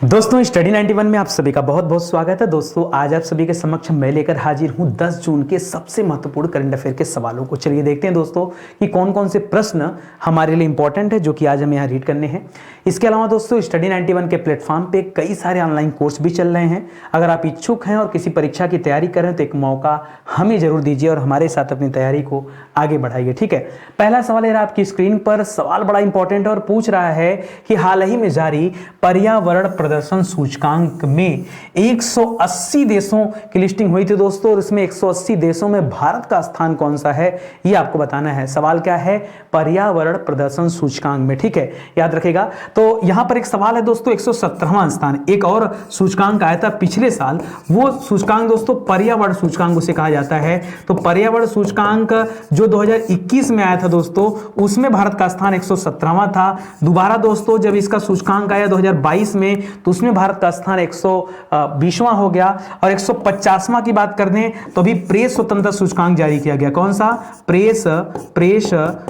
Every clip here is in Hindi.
दोस्तों स्टडी 91 में आप सभी का बहुत बहुत स्वागत है। दोस्तों आज आप सभी के समक्ष मैं लेकर हाजिर हूं 10 जून के सबसे महत्वपूर्ण करंट अफेयर के सवालों को। चलिए देखते हैं दोस्तों कि कौन कौन से प्रश्न हमारे लिए इंपॉर्टेंट है जो कि आज हमें यहाँ रीड करने हैं। इसके अलावा दोस्तों स्टडी 91 के प्लेटफॉर्म पे कई सारे ऑनलाइन कोर्स भी चल रहे हैं। अगर आप इच्छुक हैं और किसी परीक्षा की तैयारी कर रहे हैं तो एक मौका हमें जरूर दीजिए और हमारे साथ अपनी तैयारी को आगे बढ़ाइए। ठीक है, पहला सवाल है आपकी स्क्रीन पर। सवाल बड़ा इंपॉर्टेंट है और पूछ रहा है कि हाल ही में जारी पर्यावरण प्रदर्शन सूचकांक में 180 देशों की लिस्टिंग हुई थी दोस्तों, और इसमें 180 देशों में भारत का स्थान कौन सा है ये आपको बताना है। सवाल क्या है? पर्यावरण प्रदर्शन सूचकांक में। ठीक है, याद रखेगा। तो यहां पर एक सवाल है दोस्तों, 117वां स्थान। एक और सूचकांक आया था पिछले साल, वो सूचकांक दोस्तों पर्यावरण सूचकांक उसे कहा जाता है। तो पर्यावरण सूचकांक जो 2021 में आया था दोस्तों, उसमें भारत का स्थान 117वां था। दोबारा दोस्तों जब इसका सूचकांक आया 2022 में तो उसमें भारत का स्थान 120वां हो गया। और 150वां की बात कर दें तो अभी प्रेस स्वतंत्रता सूचकांक जारी किया गया। कौन सा? प्रेस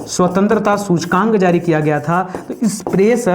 स्वतंत्रता सूचकांक जारी किया गया था। तो इस प्रेस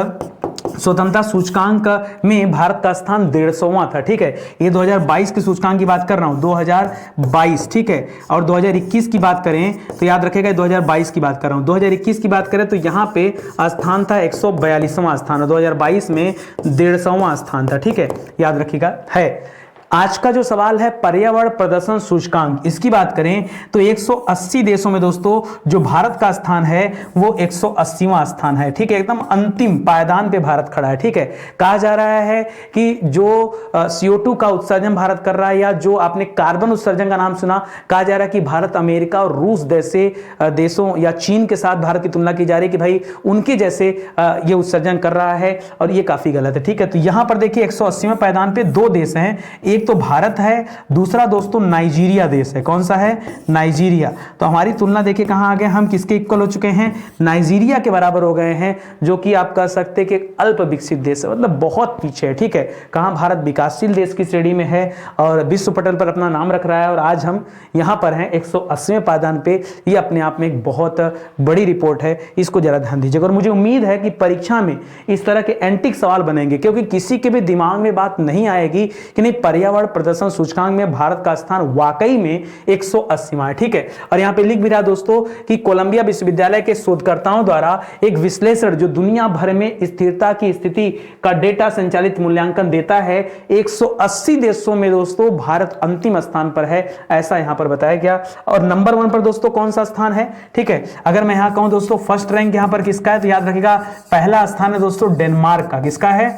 स्वतंत्रता सूचकांक में भारत का स्थान 150वां था। ठीक है, ये 2022 के सूचकांक की बात कर रहा हूं, 2022। ठीक है, और 2021 की बात करें तो याद रखेगा 2022 की बात कर रहा हूं। 2021 की बात करें तो यहां पे स्थान था 142वां स्थान, और 2022 में 150वां स्थान था। ठीक है, याद रखिएगा। है आज का जो सवाल है पर्यावरण प्रदर्शन सूचकांक, इसकी बात करें तो 180 देशों में दोस्तों जो भारत का स्थान है वो 180वां स्थान है। ठीक है, एकदम अंतिम पायदान पे भारत खड़ा है। ठीक है, कहा जा रहा है कि जो CO2 का उत्सर्जन भारत कर रहा है, या जो आपने कार्बन उत्सर्जन का नाम सुना, कहा जा रहा है कि भारत अमेरिका और रूस जैसे देशों या चीन के साथ भारत की तुलना की जा रही है कि भाई उनके जैसे ये उत्सर्जन कर रहा है, और ये काफी गलत है। ठीक है, तो यहां पर देखिए 180वें पायदान पे दो देश हैं, एक तो भारत है, दूसरा दोस्तों नाइजीरिया देश है। कौन सा है? नाइजीरिया। तो हमारी तुलना देखिए कहां आ गए, हम किसके इक्वल हो चुके हैं? नाइजीरिया के बराबर हो गए हैं, जो कि आप कह सकते हैं कि एक अल्प विकसित देश है, मतलब बहुत पीछे है। ठीक है, कहां भारत विकासशील देश की श्रेणी में है और विश्व पटल पर अपना नाम रख रहा है, और आज हम यहां पर हैं 180वें पायदान पे। ये अपने आप में एक बहुत बड़ी रिपोर्ट है, इसको जरा ध्यान दीजिएगा। और मुझे उम्मीद है कि परीक्षा में इस तरह के एंटिक सवाल बनेंगे, क्योंकि किसी के भी दिमाग में बात नहीं आएगी कि नहीं पर्यावरण प्रदर्शन सूचकांक में भारत का स्थान वाकई में 180वां है। ठीक है, और यहां पे लिख भी रहा दोस्तों कि कोलंबिया विश्वविद्यालय के शोधकर्ताओं द्वारा एक विश्लेषण जो दुनिया भर में स्थिरता की स्थिति का डेटा संचालित मूल्यांकन देता है, 180 देशों में दोस्तों भारत अंतिम स्थान पर है, ऐसा यहां पर बताया गया। और नंबर 1 पर दोस्तों कौन सा स्थान है? ठीक है, अगर मैं यहां कहूं दोस्तों फर्स्ट रैंक यहां पर किसका है, तो याद रखिएगा पहला स्थान है दोस्तों डेनमार्क का। किसका है?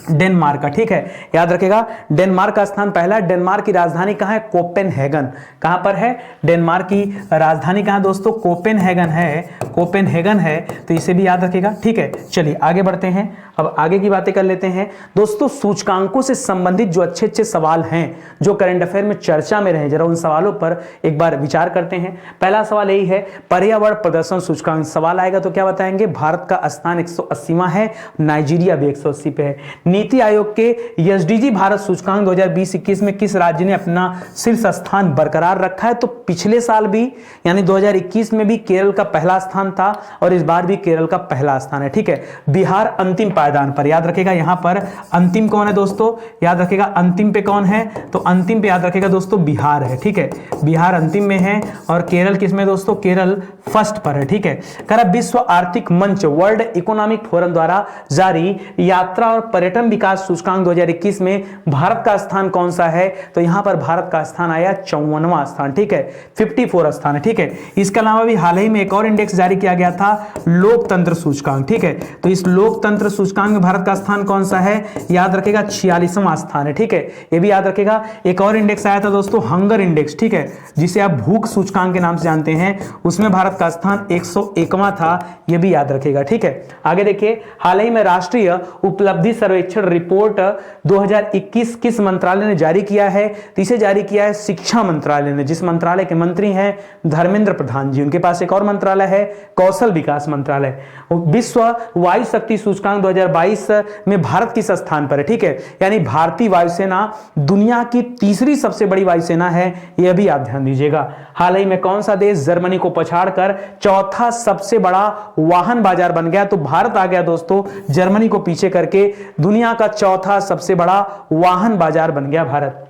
डेनमार्क का। ठीक है, याद रखेगा डेनमार्क का स्थान पहला है। डेनमार्क की राजधानी कहां है? कोपेनहेगन। कहां पर है? डेनमार्क की राजधानी कहां दोस्तों? कोपेनहेगन है। कोपेनहेगन है, तो इसे भी याद रखेगा। ठीक है, चलिए आगे बढ़ते हैं, अब आगे की बातें कर लेते हैं दोस्तों। सूचकांकों से संबंधित जो अच्छे अच्छे सवाल हैं जो करंट अफेयर में चर्चा में रहे, जरा उन सवालों पर एक बार विचार करते हैं। पहला सवाल यही है, पर्यावरण प्रदर्शन सूचकांक सवाल आएगा तो क्या बताएंगे? भारत का स्थान 180वां है, नाइजीरिया भी 180 पे है। नीति आयोग के SDG भारत सूचकांक 2020-21 में किस राज्य ने अपना शीर्ष स्थान बरकरार रखा है? तो पिछले साल भी यानी 2021 में भी केरल का पहला स्थान था, और इस बार भी केरल का पहला स्थान है। ठीक है, बिहार अंतिम पायदान पर। याद रखेगा यहां पर अंतिम कौन है दोस्तों? याद रखेगा अंतिम पे कौन है? तो अंतिम पे याद रखेगा दोस्तों बिहार है। ठीक है, बिहार अंतिम में है, और केरल किसमें दोस्तों? केरल फर्स्ट पर है। ठीक है, करा विश्व आर्थिक मंच वर्ल्ड इकोनॉमिक फोरम द्वारा जारी यात्रा और पर्यटन विकास सूचकांक 2021 में भारत का स्थान कौन सा है? तो यहां पर भारत का स्थान आया 54वां स्थान। ठीक है, 54 स्थान है। ठीक है, इसके अलावा भी हाल ही में एक और इंडेक्स जारी किया गया था, लोकतंत्र सूचकांक। ठीक है, तो इस लोकतंत्र सूचकांक में भारत का स्थान कौन सा है? याद रखेगा 46वां स्थान है। ठीक है, ये भी याद रखेगा। एक और इंडेक्स आया था दोस्तों, हंगर इंडेक्स। ठीक है, जिसे आप भूख सूचकांक के नाम से जानते हैं, उसमें भारत का स्थान 101वां था, ये भी याद रखेगा। ठीक है, आगे देखिए, हाल ही में राष्ट्रीय उपलब्धि सर्वेक्षण रिपोर्ट 2021 किस मंत्रालय ने जारी किया है? तो इसे जारी किया है शिक्षा मंत्रालय ने, जिस मंत्रालय के मंत्री हैं धर्मेंद्र प्रधान जी। उनके पास एक और मंत्रालय है, कौशल विकास मंत्रालय। विश्व वायु शक्ति सूचकांक 2022 में भारत किस स्थान पर है, ठीक है। यानी भारतीय वायुसेना दुनिया की तीसरी सबसे बड़ी वायुसेना है, यह भी आप ध्यान दीजिएगा। हाल ही में कौन सा देश जर्मनी को पछाड़कर चौथा सबसे बड़ा वाहन बाजार बन गया, तो भारत आ गया दोस्तों, जर्मनी को पीछे करके दुनिया का चौथा सबसे बड़ा वाहन बाजार बन गया भारत।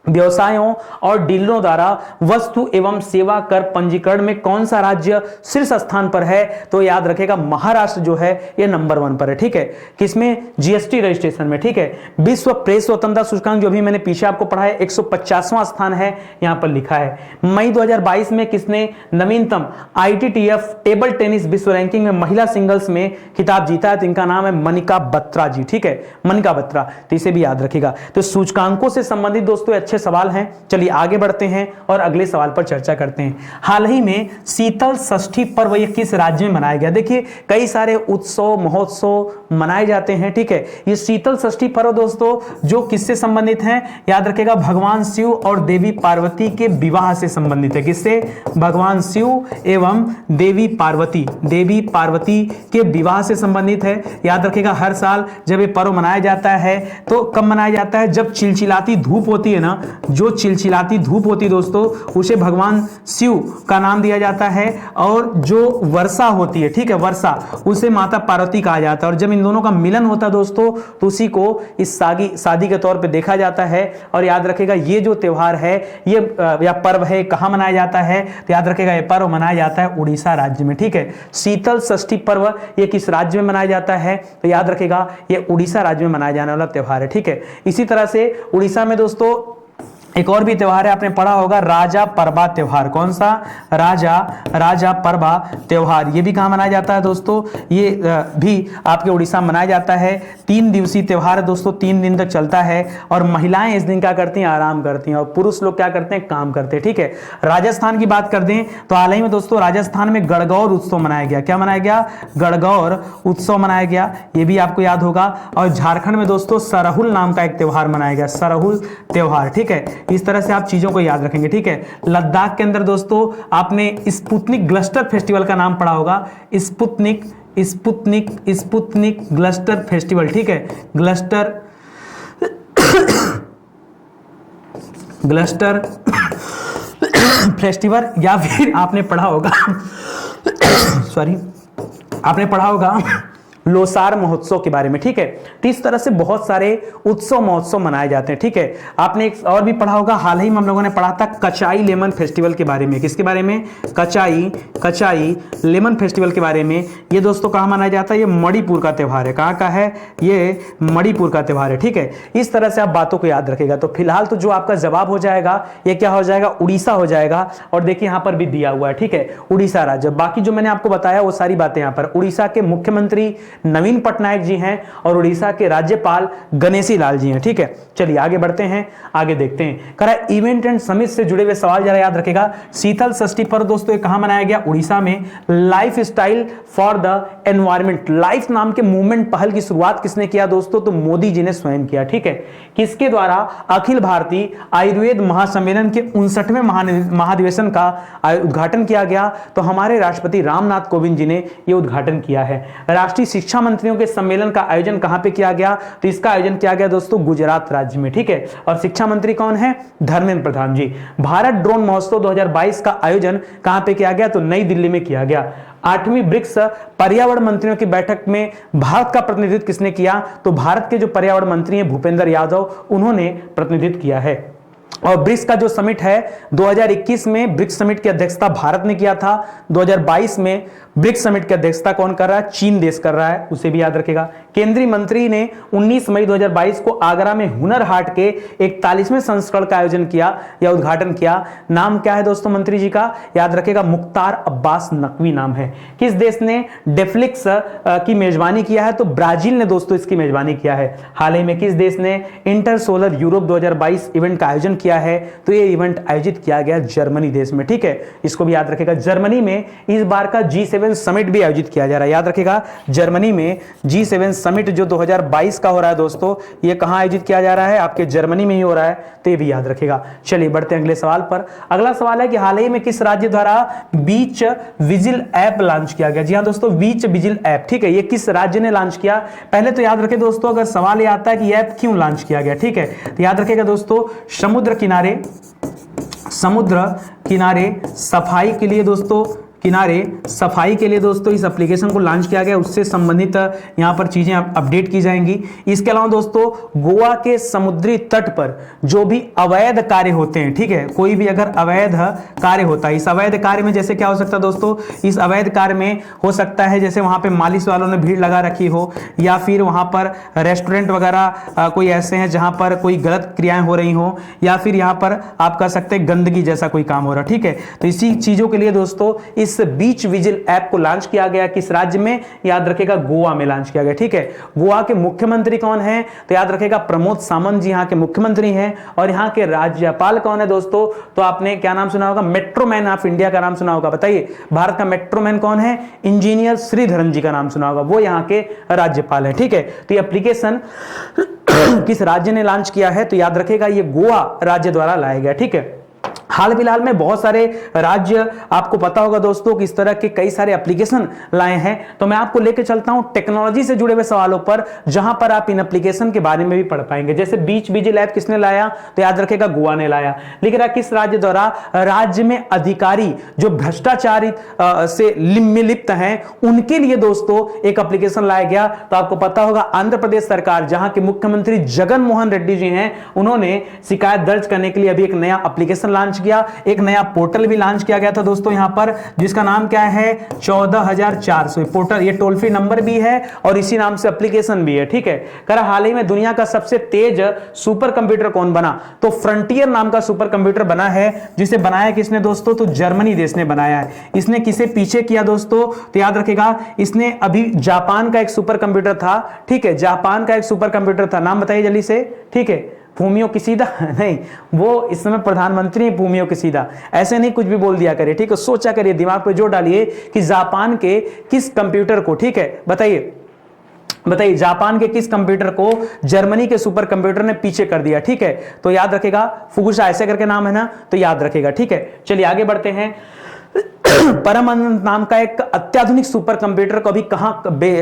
व्यवसायों और डीलरों द्वारा वस्तु एवं सेवा कर पंजीकरण में कौन सा राज्य शीर्ष स्थान पर है, तो याद रखेगा महाराष्ट्र जो है ये नंबर 1 पर है, ठीक है। किसमें, जीएसटी रजिस्ट्रेशन में, ठीक है। विश्व प्रेस स्वतंत्रता सूचकांक जो भी मैंने पीछे आपको पढ़ा है 150वां स्थान है, यहां पर लिखा है। मई 2022 में किसने नवीनतम ITTF टेबल टेनिस विश्व रैंकिंग में महिला सिंगल्स में खिताब जीता है, तो इनका नाम है मनिका बत्रा जी, ठीक है, मनिका बत्रा, तो इसे भी याद रखिएगा। तो सूचकांकों से संबंधित दोस्तों अच्छे सवाल हैं। चलिए आगे बढ़ते हैं और अगले सवाल पर चर्चा करते हैं। हाल ही में शीतल षष्ठी पर्व ये किस राज्य में मनाया गया? देखिए कई सारे उत्सव महोत्सव मनाए जाते हैं, ठीक है। ये शीतल षष्ठी पर्व दोस्तों जो किससे संबंधित हैं, याद रखेगा भगवान शिव और देवी पार्वती के विवाह से संबंधित है। किससे? भगवान शिव एवं देवी पार्वती के विवाह से संबंधित है। याद रखेगा हर साल जब ये पर्व मनाया जाता है तो कब मनाया जाता है, जब चिलचिलाती धूप होती है ना, जो चिलचिलाती धूप होती दोस्तों उसे भगवान शिव का नाम दिया जाता है, और जो वर्षा होती है, ठीक है, वर्षा, उसे माता पार्वती कहा जाता है। और जब इन दोनों का मिलन होता है दोस्तों तो उसी को इस शादी के तौर पे देखा जाता है। और याद रखेगा ये जो त्योहार है ये या पर्व है कहां मनाया जाता है, तो याद रखेगा ये पर्व मनाया जाता है उड़ीसा राज्य में, ठीक है। शीतल षष्ठी पर्व ये किस राज्य में मनाया जाता है, तो याद रखेगा ये उड़ीसा राज्य में मनाया जाने वाला त्योहार है, ठीक है। इसी तरह से उड़ीसा में दोस्तों एक और भी त्योहार है, आपने पढ़ा होगा राजा परबा त्योहार। कौन सा? राजा परबा त्योहार। ये भी कहां मनाया जाता है दोस्तों, ये भी आपके उड़ीसा में मनाया जाता है। 3 दिवसीय त्योहार है दोस्तों, 3 दिन तक चलता है, और महिलाएं इस दिन क्या करती हैं, आराम करती हैं, और पुरुष लोग क्या करते हैं, काम करते हैं, ठीक है। राजस्थान की बात कर दें तो हाल ही में दोस्तों राजस्थान में गणगौर उत्सव मनाया गया। क्या मनाया गया? गणगौर उत्सव मनाया गया, ये भी आपको याद होगा। और झारखंड में दोस्तों सरहुल नाम का एक त्योहार मनाया गया, सरहुल त्योहार, ठीक है। इस तरह से आप चीजों को याद रखेंगे, ठीक है। लद्दाख के अंदर दोस्तों आपने स्पुतनिक ग्लस्टर फेस्टिवल का नाम पढ़ा होगा, स्पुतनिक ग्लस्टर फेस्टिवल, ठीक है, ग्लस्टर फेस्टिवल, या फिर आपने पढ़ा होगा आपने पढ़ा होगा लोसार महोत्सव के बारे में, ठीक है। तो इस तरह से बहुत सारे उत्सव महोत्सव मनाए जाते हैं, ठीक है। आपने एक और भी पढ़ा होगा, हाल ही में हम लोगों ने पढ़ा था कचाई लेमन फेस्टिवल के बारे में। किसके बारे में? कचाई लेमन फेस्टिवल के बारे में। ये दोस्तों कहाँ मनाया जाता है? ये मणिपुर का त्योहार है। कहाँ का है? ये मणिपुर का त्योहार है, ठीक है। इस तरह से आप बातों को याद रखेगा। तो फिलहाल तो जो आपका जवाब हो जाएगा ये क्या हो जाएगा? उड़ीसा हो जाएगा। और देखिए यहाँ पर भी दिया हुआ है, ठीक है, उड़ीसा राज्य। बाकी जो मैंने आपको बताया वो सारी बातें यहाँ पर। उड़ीसा के मुख्यमंत्री नवीन पटनायक जी हैं और उड़ीसा के राज्यपाल गणेशी लाल जी हैं, ठीक है। चलिए आगे बढ़ते हैं, आगे देखते हैं। कह रहा है इवेंट एंड समिट से जुड़े हुए सवाल जरा याद रखेगा। शीतल षष्ठी पर दोस्तों ये कहां मनाया गया? उड़ीसा में। Life style for the environment, life नाम के मूवमेंट पहल की शुरुआत किसने किया दोस्तों? तो मोदी जी ने स्वयं किया, ठीक है। किसके द्वारा? अखिल भारतीय आयुर्वेद महासम्मेलन के 59वें महाधिवेशन का उद्घाटन किया गया, तो हमारे राष्ट्रपति रामनाथ कोविंद जी ने यह उद्घाटन किया है। राष्ट्रीय शिक्षा मंत्रियों के सम्मेलन का आयोजन कहां पे किया गया? तो इसका आयोजन किया गया दोस्तों गुजरात राज्य में, ठीक है। और शिक्षा मंत्री कौन है? धर्मेंद्र प्रधान जी। भारत ड्रोन महोत्सव 2022 का आयोजन कहां पे किया गया? तो नई दिल्ली में किया गया। 8वीं ब्रिक्स पर्यावरण मंत्रियों की बैठक में भारत का प्रतिनिधित्व किसने किया? तो भारत के जो पर्यावरण मंत्री हैं भूपेंद्र यादव, उन्होंने प्रतिनिधित्व किया है। और ब्रिक्स का जो समिट है 2021 में ब्रिक्स समिट की अध्यक्षता भारत ने किया था। 2022 में ब्रिक्स समिट की अध्यक्षता कौन कर रहा है? चीन देश कर रहा है, उसे भी याद रखेगा। केंद्रीय मंत्री ने 19 मई 2022 को आगरा में हुनर हाट के 41वें संस्करण का आयोजन किया या उद्घाटन किया। नाम क्या है दोस्तों मंत्री जी का? याद रखेगा मुख्तार अब्बास नकवी नाम है। किस देश ने डेफ्लिक्स की मेजबानी किया है? तो ब्राजील ने दोस्तों इसकी मेजबानी किया है। हाल ही में किस देश ने इंटर सोलर यूरोप 2022 इवेंट का आयोजन किया है? तो ये इवेंट आयोजित किया गया जर्मनी देश में, ठीक है। इसको भी याद रखेगा। जर्मनी में इस बार का G7 G7 समिट भी आयोजित किया जा रहा है। याद रखिएगा, जर्मनी में G7 समिट जो 2022 का हो रहा है दोस्तों, ये कहां आयोजित किया जा रहा है? आपके जर्मनी में ही हो रहा है, तो ये भी याद रखिएगा। चलिए बढ़ते हैं अगले सवाल पर। अगला सवाल है कि हाल ही में किस राज्य द्वारा बीच विजिल ऐप लॉन्च किया गया? जी हां दोस्तों, बीच विजिल ऐप, ठीक है, ये किस राज्य ने लॉन्च किया? पहले तो याद रखें दोस्तों, अगर सवाल ये आता है कि ऐप क्यों लॉन्च किया गया, ठीक है, तो याद रखिएगा दोस्तों, समुद्र किनारे सफाई के लिए दोस्तों, इस एप्लीकेशन को लॉन्च किया गया, उससे संबंधित यहां पर चीजें अपडेट की जाएंगी। इसके अलावा दोस्तों, गोवा के समुद्री तट पर जो भी अवैध कार्य होते हैं, ठीक है, कोई भी अगर अवैध कार्य होता है, इस अवैध कार्य में जैसे क्या हो सकता है दोस्तों, इस अवैध कार्य में हो सकता है जैसे वहां पे मालिश वालों ने भीड़ लगा रखी हो, या फिर वहां पर रेस्टोरेंट वगैरह कोई ऐसे हैं जहां पर कोई गलत क्रियाएं हो रही हो, या फिर यहां पर आप कह सकते हैं गंदगी जैसा कोई काम हो रहा है, ठीक है। तो इसी चीजों के लिए दोस्तों इस बीच विजिल ऐप को लॉन्च किया गया। किस राज्य में? याद रखेगा, गोवा में लॉन्च किया गया, ठीक है। गोवा के मुख्यमंत्री कौन है? तो याद रखेगा, प्रमोद सावंत जी यहाँ के मुख्यमंत्री हैं। और यहाँ के राज्यपाल कौन है दोस्तों? तो आपने क्या नाम सुना होगा? मेट्रो मैन ऑफ इंडिया का नाम सुना होगा। बताइए, भारत का मेट्रो मैन कौन है? इंजीनियर श्रीधरन जी का नाम सुना होगा, वो यहाँ के राज्यपाल है, ठीक है। तो ये एप्लीकेशन किस राज्य ने लॉन्च किया है? तो याद रखेगा, ये गोवा राज्य द्वारा लाया गया, ठीक है। हाल फिलहाल में बहुत सारे राज्य, आपको पता होगा दोस्तों, कि इस तरह के कई सारे एप्लीकेशन लाए हैं। तो मैं आपको लेकर चलता हूं टेक्नोलॉजी से जुड़े हुए सवालों पर, जहां पर आप इन एप्लीकेशन के बारे में भी पढ़ पाएंगे। जैसे बीच विजिल ऐप किसने लाया? तो याद रखेगा, गोवा ने लाया। लेकिन किस राज्य द्वारा? राज्य में अधिकारी जो भ्रष्टाचारी से लिप्त हैं, उनके लिए दोस्तों एक एप्लीकेशन लाया गया। तो आपको पता होगा, आंध्र प्रदेश सरकार, जहां के मुख्यमंत्री जगन मोहन रेड्डी जी हैं, उन्होंने शिकायत दर्ज करने के लिए अभी एक नया एप्लीकेशन लॉन्च किया, एक नया पोर्टल भी लॉन्च किया गया था दोस्तों यहां पर, जिसका नाम क्या है? 14400 पोर्टल, ये टोल फ्री नंबर भी है और इसी नाम से एप्लीकेशन भी है, ठीक है। कह हाल ही में दुनिया का सबसे तेज सुपर कंप्यूटर कौन बना? तो फ्रंटियर नाम का सुपर कंप्यूटर बना है, जिसे बनाया किसने दोस्तों? तो जर्मनी देश ने बनाया है। इसने किसे पीछे किया दोस्तों? तो याद रखेगा, इसने अभी जापान का एक सुपर कंप्यूटर था, ठीक है, जापान का एक सुपर कंप्यूटर था, नाम बताइए जल्दी से, ठीक है। फूमियो किसीदा नहीं, वो इस समय प्रधानमंत्री हैं, फूमियो किसीदा। ऐसे नहीं कुछ भी बोल दिया करिए, ठीक है, सोचा करिए, दिमाग पे जोर डालिए कि जापान के किस कंप्यूटर को, ठीक है, बताइए जापान के किस कंप्यूटर को जर्मनी के सुपर कंप्यूटर ने पीछे कर दिया, ठीक है। तो याद रखेगा, फुकुशा ऐसे करके नाम है ना, तो याद रखेगा, ठीक है। चलिए आगे बढ़ते हैं। परम अनंत नाम का एक अत्याधुनिक सुपर कंप्यूटर को अभी कहां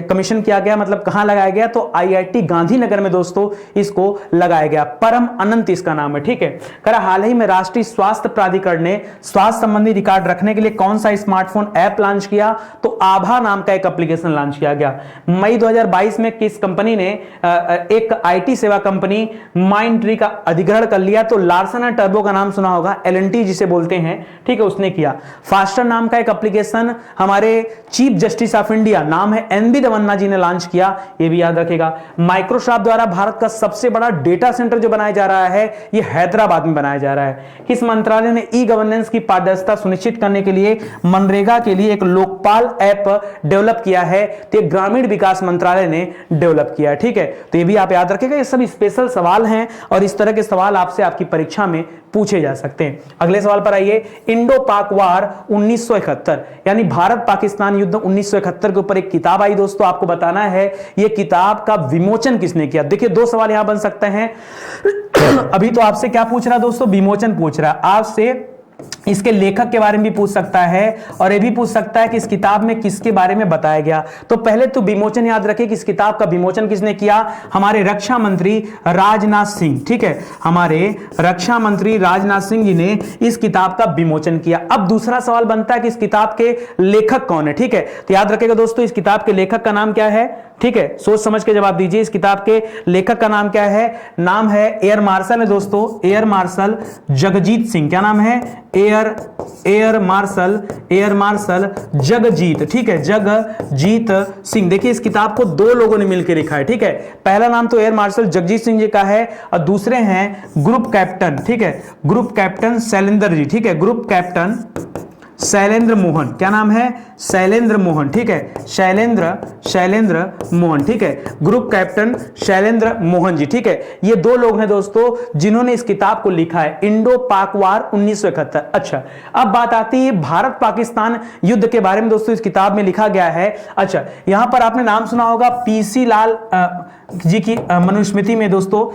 कमीशन किया गया, मतलब कहां लगाया गया? तो आईआईटी गांधीनगर में दोस्तों इसको लगाया गया। परम अनंत इसका नाम है, ठीक है। करा हाल ही में राष्ट्रीय स्वास्थ्य प्राधिकरण ने स्वास्थ्य संबंधी रिकॉर्ड रखने के लिए कौन सा स्मार्टफोन ऐप लॉन्च किया? तो आभा नाम का एक एप्लीकेशन लॉन्च किया गया। मई 2022 में किस कंपनी ने एक आईटी सेवा कंपनी माइंडट्री का अधिग्रहण कर लिया? तो लार्सन एंड टर्बो का नाम सुना होगा, एलएनटी जिसे बोलते हैं, ठीक है, उसने किया। फास्टर नाम का एक एप्लीकेशन हमारे चीफ जस्टिस ऑफ इंडिया, नाम है एनबी रमन्ना जी ने लॉन्च किया, ये भी याद रखेगा। माइक्रोसॉफ्ट द्वारा भारत का सबसे बड़ा डेटा सेंटर जो बनाया जा रहा है, ये हैदराबाद में बनाया जा रहा है। किस मंत्रालय ने ई गवर्नेंस की पारदर्शिता सुनिश्चित करने के लिए मनरेगा के लिए एक लोकपाल ऐप डेवलप किया है? तो ग्रामीण विकास मंत्रालय ने डेवलप किया है, ठीक है। तो ये भी आप याद रखेगा, ये सब स्पेशल सवाल हैं और इस तरह के सवाल आपसे आपकी परीक्षा में पूछे जा सकते हैं। अगले सवाल पर आइए। इंडो पाक वार 1971 यानी भारत पाकिस्तान युद्ध 1971 के ऊपर एक किताब आई दोस्तों, आपको बताना है ये किताब का विमोचन किसने किया। देखिए दो सवाल यहां बन सकते हैं। अभी तो आपसे क्या पूछ रहा है दोस्तों? विमोचन पूछ रहा है आपसे। इसके लेखक के बारे में भी पूछ सकता है और ये भी पूछ सकता है कि इस किताब में किसके बारे में बताया गया। तो पहले तो विमोचन याद रखें कि इस किताब का विमोचन किसने किया? हमारे रक्षा मंत्री राजनाथ सिंह, ठीक है, हमारे रक्षा मंत्री राजनाथ सिंह जी ने इस किताब का विमोचन किया। अब दूसरा सवाल बनता है कि इस किताब के लेखक कौन है, ठीक है। तो याद रखेगा दोस्तों, इस किताब के लेखक का नाम क्या है, ठीक है, सोच समझ के जवाब दीजिए। इस किताब के लेखक का नाम क्या है? नाम है एयर मार्शल है दोस्तों, एयर मार्शल जगजीत सिंह। क्या नाम है? एयर मार्शल जगजीत, ठीक है, जगजीत सिंह। देखिए इस किताब को दो लोगों ने मिलकर लिखा है, ठीक है। पहला नाम तो एयर मार्शल जगजीत सिंह जी का है और दूसरे हैं ग्रुप कैप्टन, ठीक है, ग्रुप कैप्टन शैलेंद्र जी, ठीक है, ग्रुप कैप्टन शैलेंद्र मोहन, क्या नाम है? शैलेंद्र मोहन, ठीक है, शैलेंद्र मोहन, ठीक है, ग्रुप कैप्टन शैलेंद्र मोहन जी, ठीक है। ये दो लोग हैं दोस्तों जिन्होंने इस किताब को लिखा है, इंडो पाक वार 1971। अच्छा, अब बात आती है भारत पाकिस्तान युद्ध के बारे में दोस्तों, इस किताब में लिखा गया है। अच्छा, यहां पर आपने नाम सुना होगा पीसी लाल जी की मनुस्मृति में दोस्तों,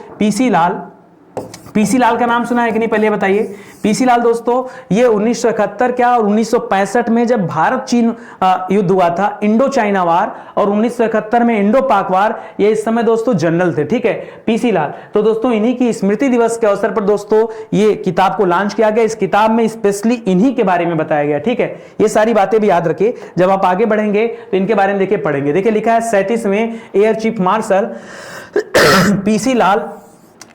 पीसी लाल का नाम सुना है कि नहीं, पहले बताइए। पीसी लाल दोस्तों ये 1971 क्या और 1965 में जब भारत चीन युद्ध हुआ था, इंडो चाइना वार, और 1971 में इंडो पाक वार, ये इस समय दोस्तों जनरल थे, ठीक है, पीसी लाल। तो दोस्तों इन्हीं की स्मृति दिवस के अवसर पर दोस्तों ये किताब को लॉन्च किया गया। इस किताब में स्पेशली इन्हीं के बारे में बताया गया, ठीक है। ये सारी बातें भी याद रखिए, जब आप आगे बढ़ेंगे तो इनके बारे में देखिए पढ़ेंगे। देखिए लिखा है 37वें एयर चीफ मार्शल पीसी लाल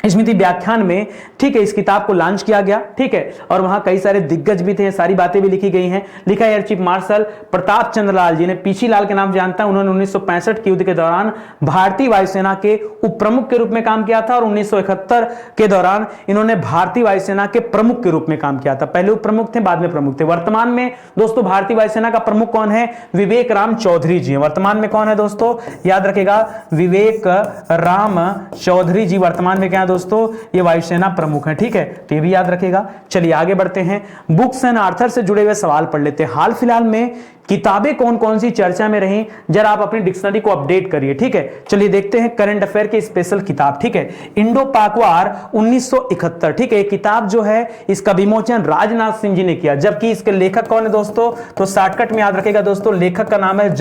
स्मृति व्याख्यान में, ठीक है, इस किताब को लॉन्च किया गया, ठीक है, और वहां कई सारे दिग्गज भी थे, सारी बातें भी लिखी गई हैं। लिखा है air chief marshal Pratap Chandra Lal ji ने, पीसी लाल के नाम जानता है, उन्होंने 1965 के युद्ध के दौरान भारतीय वायुसेना के उप प्रमुख के रूप में काम किया था, और 1971 के दौरान इन्होंने भारतीय वायुसेना के प्रमुख के रूप में काम किया था। पहले उप प्रमुख थे, बाद में प्रमुख थे। वर्तमान में दोस्तों भारतीय वायुसेना का प्रमुख कौन है? विवेक राम चौधरी जी हैं। वर्तमान में कौन है दोस्तों? याद रखेगा, विवेक राम चौधरी जी वर्तमान में क्या है दोस्तों? ये वायुसेना प्रमुख है, ठीक है, तो ये भी याद रखेगा। चलिए आगे बढ़ते हैं, बुक्स एंड आर्थर से जुड़े हुए सवाल पढ़ लेते हैं। हाल फिलहाल में किताबें कौन कौन सी चर्चा में रही, जरा आप अपनी डिक्शनरी को अपडेट करिए, ठीक है। चलिए देखते हैं करंट अफेयर की स्पेशल किताब, ठीक है, इंडो पाक वार 1971, ठीक है। किताब जो है इसका विमोचन राजनाथ सिंह जी ने किया, जबकि इसके लेखक कौन है दोस्तों? तो शॉर्टकट में याद रखेगा दोस्तों, लेखक का नाम है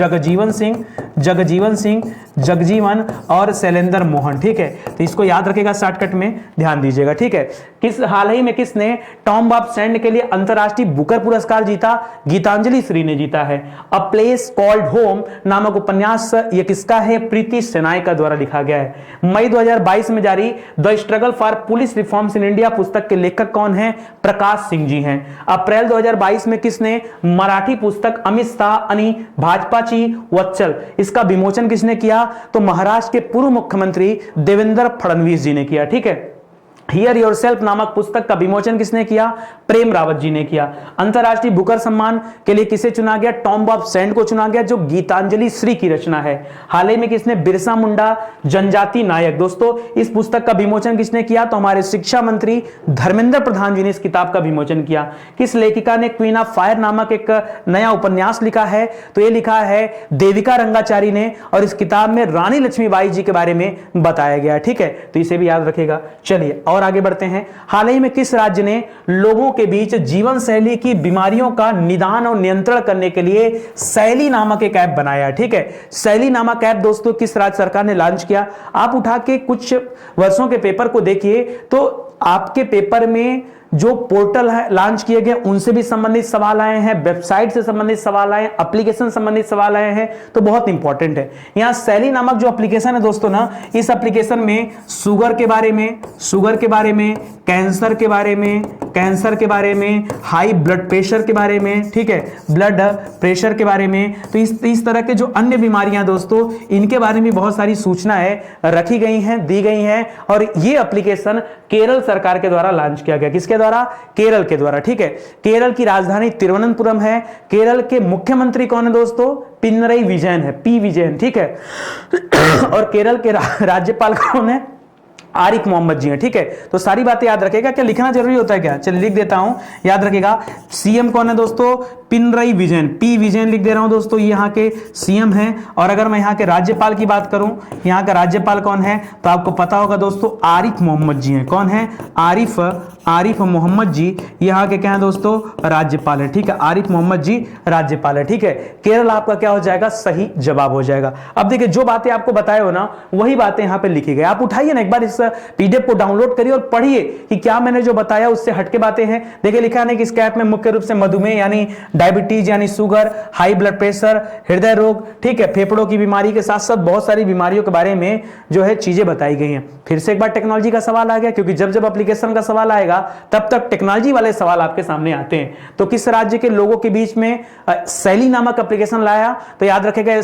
जगजीवन और शैलेंद्र मोहन, ठीक है, तो इसको याद रखेगा, शॉर्टकट में ध्यान दीजिएगा, ठीक है। हाल ही में किसने टॉम्ब ऑफ सैंड के लिए अंतरराष्ट्रीय बुकर पुरस्कार जीता? गीतांजलि श्री ने जीता है। अ प्लेस कॉल्ड होम नामक उपन्यास ये किसका है? प्रीति सेनाई का द्वारा लिखा गया है। मई 2022 में जारी the struggle for police reforms in India पुस्तक के लेखक कौन है? प्रकाश सिंह जी हैं। अप्रैल 2022 में किसने मराठी पुस्तक अमित शाह आणि भाजपाची वत्सल, इसका विमोचन किसने किया? तो महाराष्ट्र के पूर्व मुख्यमंत्री देवेंद्र फडणवीस जी ने किया, ठीक है। हियर योरसेल्फ नामक पुस्तक का विमोचन किसने किया? प्रेम रावत जी ने किया। अंतरराष्ट्रीय बुकर सम्मान के लिए किसे चुना गया? टॉम्ब ऑफ सैंड को चुना गया, जो गीतांजलि श्री की रचना है। हाल ही में किसने? बिरसा मुंडा जनजाति नायक। दोस्तों इस पुस्तक का विमोचन किसने किया? तो हमारे शिक्षा मंत्री धर्मेंद्र प्रधान जी ने इस किताब का विमोचन किया। किस लेखिका ने क्वीन ऑफ फायर नामक एक नया उपन्यास लिखा है? तो यह लिखा है देविका रंगाचारी ने, और इस किताब में रानी लक्ष्मीबाई जी के बारे में बताया गया, ठीक है, तो इसे भी याद रखेगा। चलिए और आगे बढ़ते हैं। हाल ही में किस राज्य ने लोगों के बीच जीवन शैली की बीमारियों का निदान और नियंत्रण करने के लिए शैली नामक एक ऐप बनाया? ठीक है, शैली नामक ऐप दोस्तों किस राज्य सरकार ने लॉन्च किया? आप उठा के कुछ वर्षों के पेपर को देखिए तो आपके पेपर में जो पोर्टल है लॉन्च किए गए उनसे भी संबंधित सवाल आए हैं, वेबसाइट से संबंधित सवाल आए हैं, एप्लीकेशन संबंधित सवाल आए हैं, तो बहुत इंपॉर्टेंट है। यहां शैली नामक जो एप्लीकेशन है दोस्तों ना, इस एप्लीकेशन में शुगर के बारे में, कैंसर के बारे में, हाई ब्लड प्रेशर के बारे में, ठीक है, ब्लड प्रेशर के बारे में, तो इस तरह के जो अन्य बीमारियां दोस्तों इनके बारे में बहुत सारी सूचनाएं रखी गई हैं, दी गई हैं, और ये एप्लीकेशन केरल सरकार के द्वारा लॉन्च किया गया। किसके द्वारा? केरल के द्वारा, ठीक है। केरल की राजधानी तिरुवनंतपुरम है। केरल के मुख्यमंत्री कौन है दोस्तों? पिनरई विजयन है, पी विजयन, ठीक है। और केरल के राज्यपाल कौन है? आरिफ मोहम्मद जी हैं, ठीक है। तो सारी बातें याद रखेगा। क्या लिखना जरूरी होता है क्या? चलिए लिख देता हूं, याद रखेगा। सीएम कौन है दोस्तों? पिनरई विजयन, पी विजयन लिख दे रहा हूं दोस्तों, यहाँ के सीएम हैं। और अगर मैं यहाँ के राज्यपाल की बात करूं, यहाँ का राज्यपाल कौन है तो आपको पता होगा दोस्तों, आरिफ मोहम्मद जी हैं। कौन है? आरिफ मोहम्मद जी यहाँ के क्या है दोस्तों? राज्यपाल है, ठीक है। आरिफ मोहम्मद जी राज्यपाल है, ठीक है। केरल आपका क्या हो जाएगा? सही जवाब हो जाएगा। अब देखिए जो बातें आपको बताए हो ना वही बातें यहाँ पे लिखी गई। आप उठाइए ना एक बार इस पीडीएफ को डाउनलोड करिए और पढ़िए कि क्या मैंने जो बताया उससे हटके बातें हैं। देखिए लिखा है कि इस ऐप में मुख्य रूप से मधुमेह यानी डायबिटीज यानी शुगर, हाई ब्लड प्रेशर, हृदय रोग, ठीक है, फेफड़ों की बीमारी के साथ साथ बहुत सारी बीमारियों के बारे में जो है चीजें बताई गई हैं। फिर से एक बार टेक्नोलॉजी का सवाल आ गया, क्योंकि जब जब एप्लीकेशन का सवाल आएगा तब तक टेक्नोलॉजी वाले सवाल आपके सामने आते हैं। तो किस राज्य के लोगों के बीच में शैली नामक एप्लीकेशन लाया? तो याद रखेगा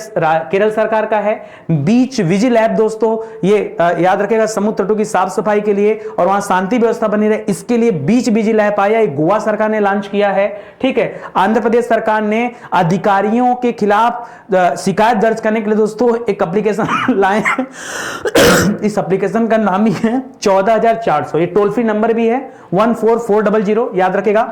केरल सरकार का है। बीच विजिल ऐप दोस्तों, ये याद रखेगा समुद्र तटों की साफ सफाई के लिए और वहां शांति व्यवस्था बनी रहे इसके लिए बीच विजिल ऐप आया, गोवा सरकार ने लॉन्च किया है, ठीक है। आंध्र आंध्र प्रदेश सरकार ने अधिकारियों के खिलाफ शिकायत दर्ज करने के लिए दोस्तों एक एप्लीकेशन लाए हैं। इस एप्लीकेशन का नाम ही है 14,400। ये टोल फ्री नंबर भी है 14400, याद रखेगा,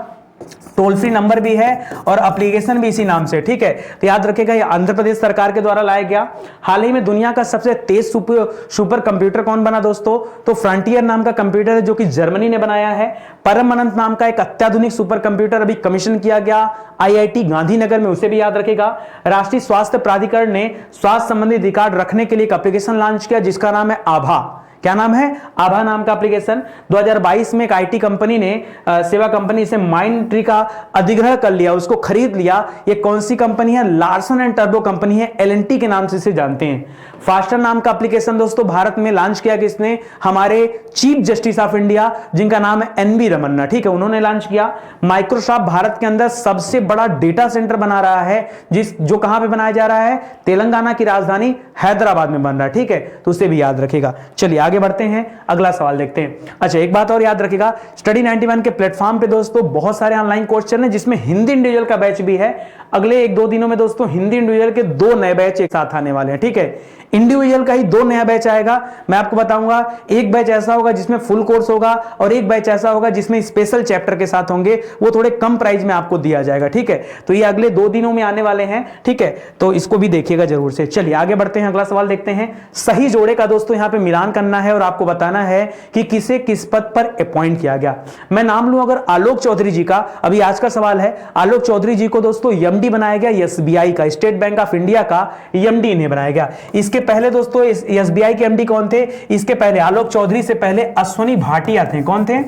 टोल फ्री नंबर भी है और एप्लीकेशन भी इसी नाम से, ठीक है। तो याद रखेगा ये आंध्र प्रदेश सरकार के द्वारा लाया गया। हाल ही में दुनिया का सबसे तेज सुपर कंप्यूटर कौन बना दोस्तों? तो फ्रंटियर नाम का कंप्यूटर है जो कि जर्मनी ने बनाया है। परम अनंत नाम का एक अत्याधुनिक सुपर कंप्यूटर अभी कमीशन किया गया IIT गांधीनगर में, उसे भी याद रखेगा। राष्ट्रीय स्वास्थ्य प्राधिकरण ने स्वास्थ्य संबंधी रिकॉर्ड रखने के लिए एक एप्लीकेशन लॉन्च किया जिसका नाम है आभा। क्या नाम है? आभा नाम का एप्लीकेशन। 2022 में एक IT कंपनी ने सेवा कंपनी से माइंड ट्री का अधिग्रहण कर लिया, उसको खरीद लिया। ये कौन सी कंपनी है? लार्सन एंड टर्बो कंपनी है, LNT के नाम से इसे जानते हैं। फास्टर नाम का एप्लीकेशन दोस्तों भारत में लॉन्च किया किसने? हमारे चीफ जस्टिस ऑफ इंडिया जिनका नाम है NV रमन्ना, ठीक है, उन्होंने लॉन्च किया। माइक्रोसॉफ्ट भारत के अंदर सबसे बड़ा डेटा सेंटर बना रहा है जो कहां पे बनाया जा रहा है? तेलंगाना की राजधानी हैदराबाद में बन रहा है, ठीक है, तो उसे भी याद रखेगा। चलिए आगे बढ़ते हैं, अगला सवाल देखते हैं। अच्छा, एक बात और याद रखेगा, स्टडी 91 के प्लेटफॉर्म पे दोस्तों बहुत सारे ऑनलाइन कोर्स चल रहे हैं जिसमें हिंदी इंडिविजुअल का बैच भी है। अगले 1-2 दिनों में दोस्तों हिंदी इंडिविजुअल के 2 नए बैच एक साथ आने वाले हैं, ठीक है। इंडिविजुअल का ही 2 नया बैच आएगा, मैं आपको बताऊंगा। एक बैच ऐसा होगा जिसमें फुल कोर्स होगा और एक बैच ऐसा होगा जिसमें स्पेशल चैप्टर के साथ होंगे, वो थोड़े कम प्राइस में आपको दिया जाएगा, ठीक है। तो ये अगले 2 दिनों में आने वाले हैं, ठीक है, तो इसको भी देखिएगा जरूर से। चलिए आगे बढ़ते हैं, अगला सवाल देखते हैं। सही जोड़े का दोस्तों यहां पे मिलान करना है और आपको बताना है कि किसे किस पद पर अपॉइंट किया गया। मैं नाम लूं अगर आलोक चौधरी जी का, अभी आज का सवाल है, आलोक चौधरी जी को दोस्तों MD बनाया गया SBI का, स्टेट बैंक ऑफ इंडिया का MD इन्हें बनाया गया। इसके पहले दोस्तों SBI के MD कौन थे? इसके पहले आलोक चौधरी से पहले अश्वनी भाटिया थे। कौन थे?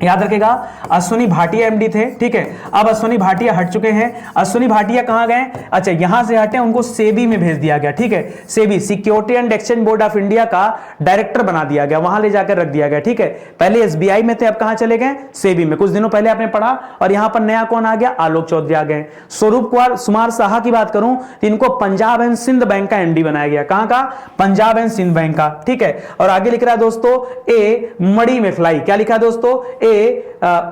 याद रखेगा, अश्वनी भाटिया MD थे, ठीक है। अब अश्वनी भाटिया हट चुके हैं। अश्वनी भाटिया कहां गए? अच्छा, यहां से हटे, उनको सेबी में भेज दिया गया, ठीक है। SEBI security and exchange board of India का डायरेक्टर बना दिया गया, वहां ले जाकर रख दिया गया, ठीक है। पहले SBI में थे, अब कहां चले गए? सेबी में। कुछ दिनों पहले आपने पढ़ा। और यहां पर नया कौन आ गया? आलोक चौधरी आ गए। स्वरूप कुमार साहा की बात करूं तो इनको पंजाब एंड सिंध बैंक का MD बनाया गया। कहां का? पंजाब एंड सिंध बैंक का, ठीक है। और आगे लिख रहा है दोस्तों ए मणि मेखलाई। क्या लिखा है दोस्तों?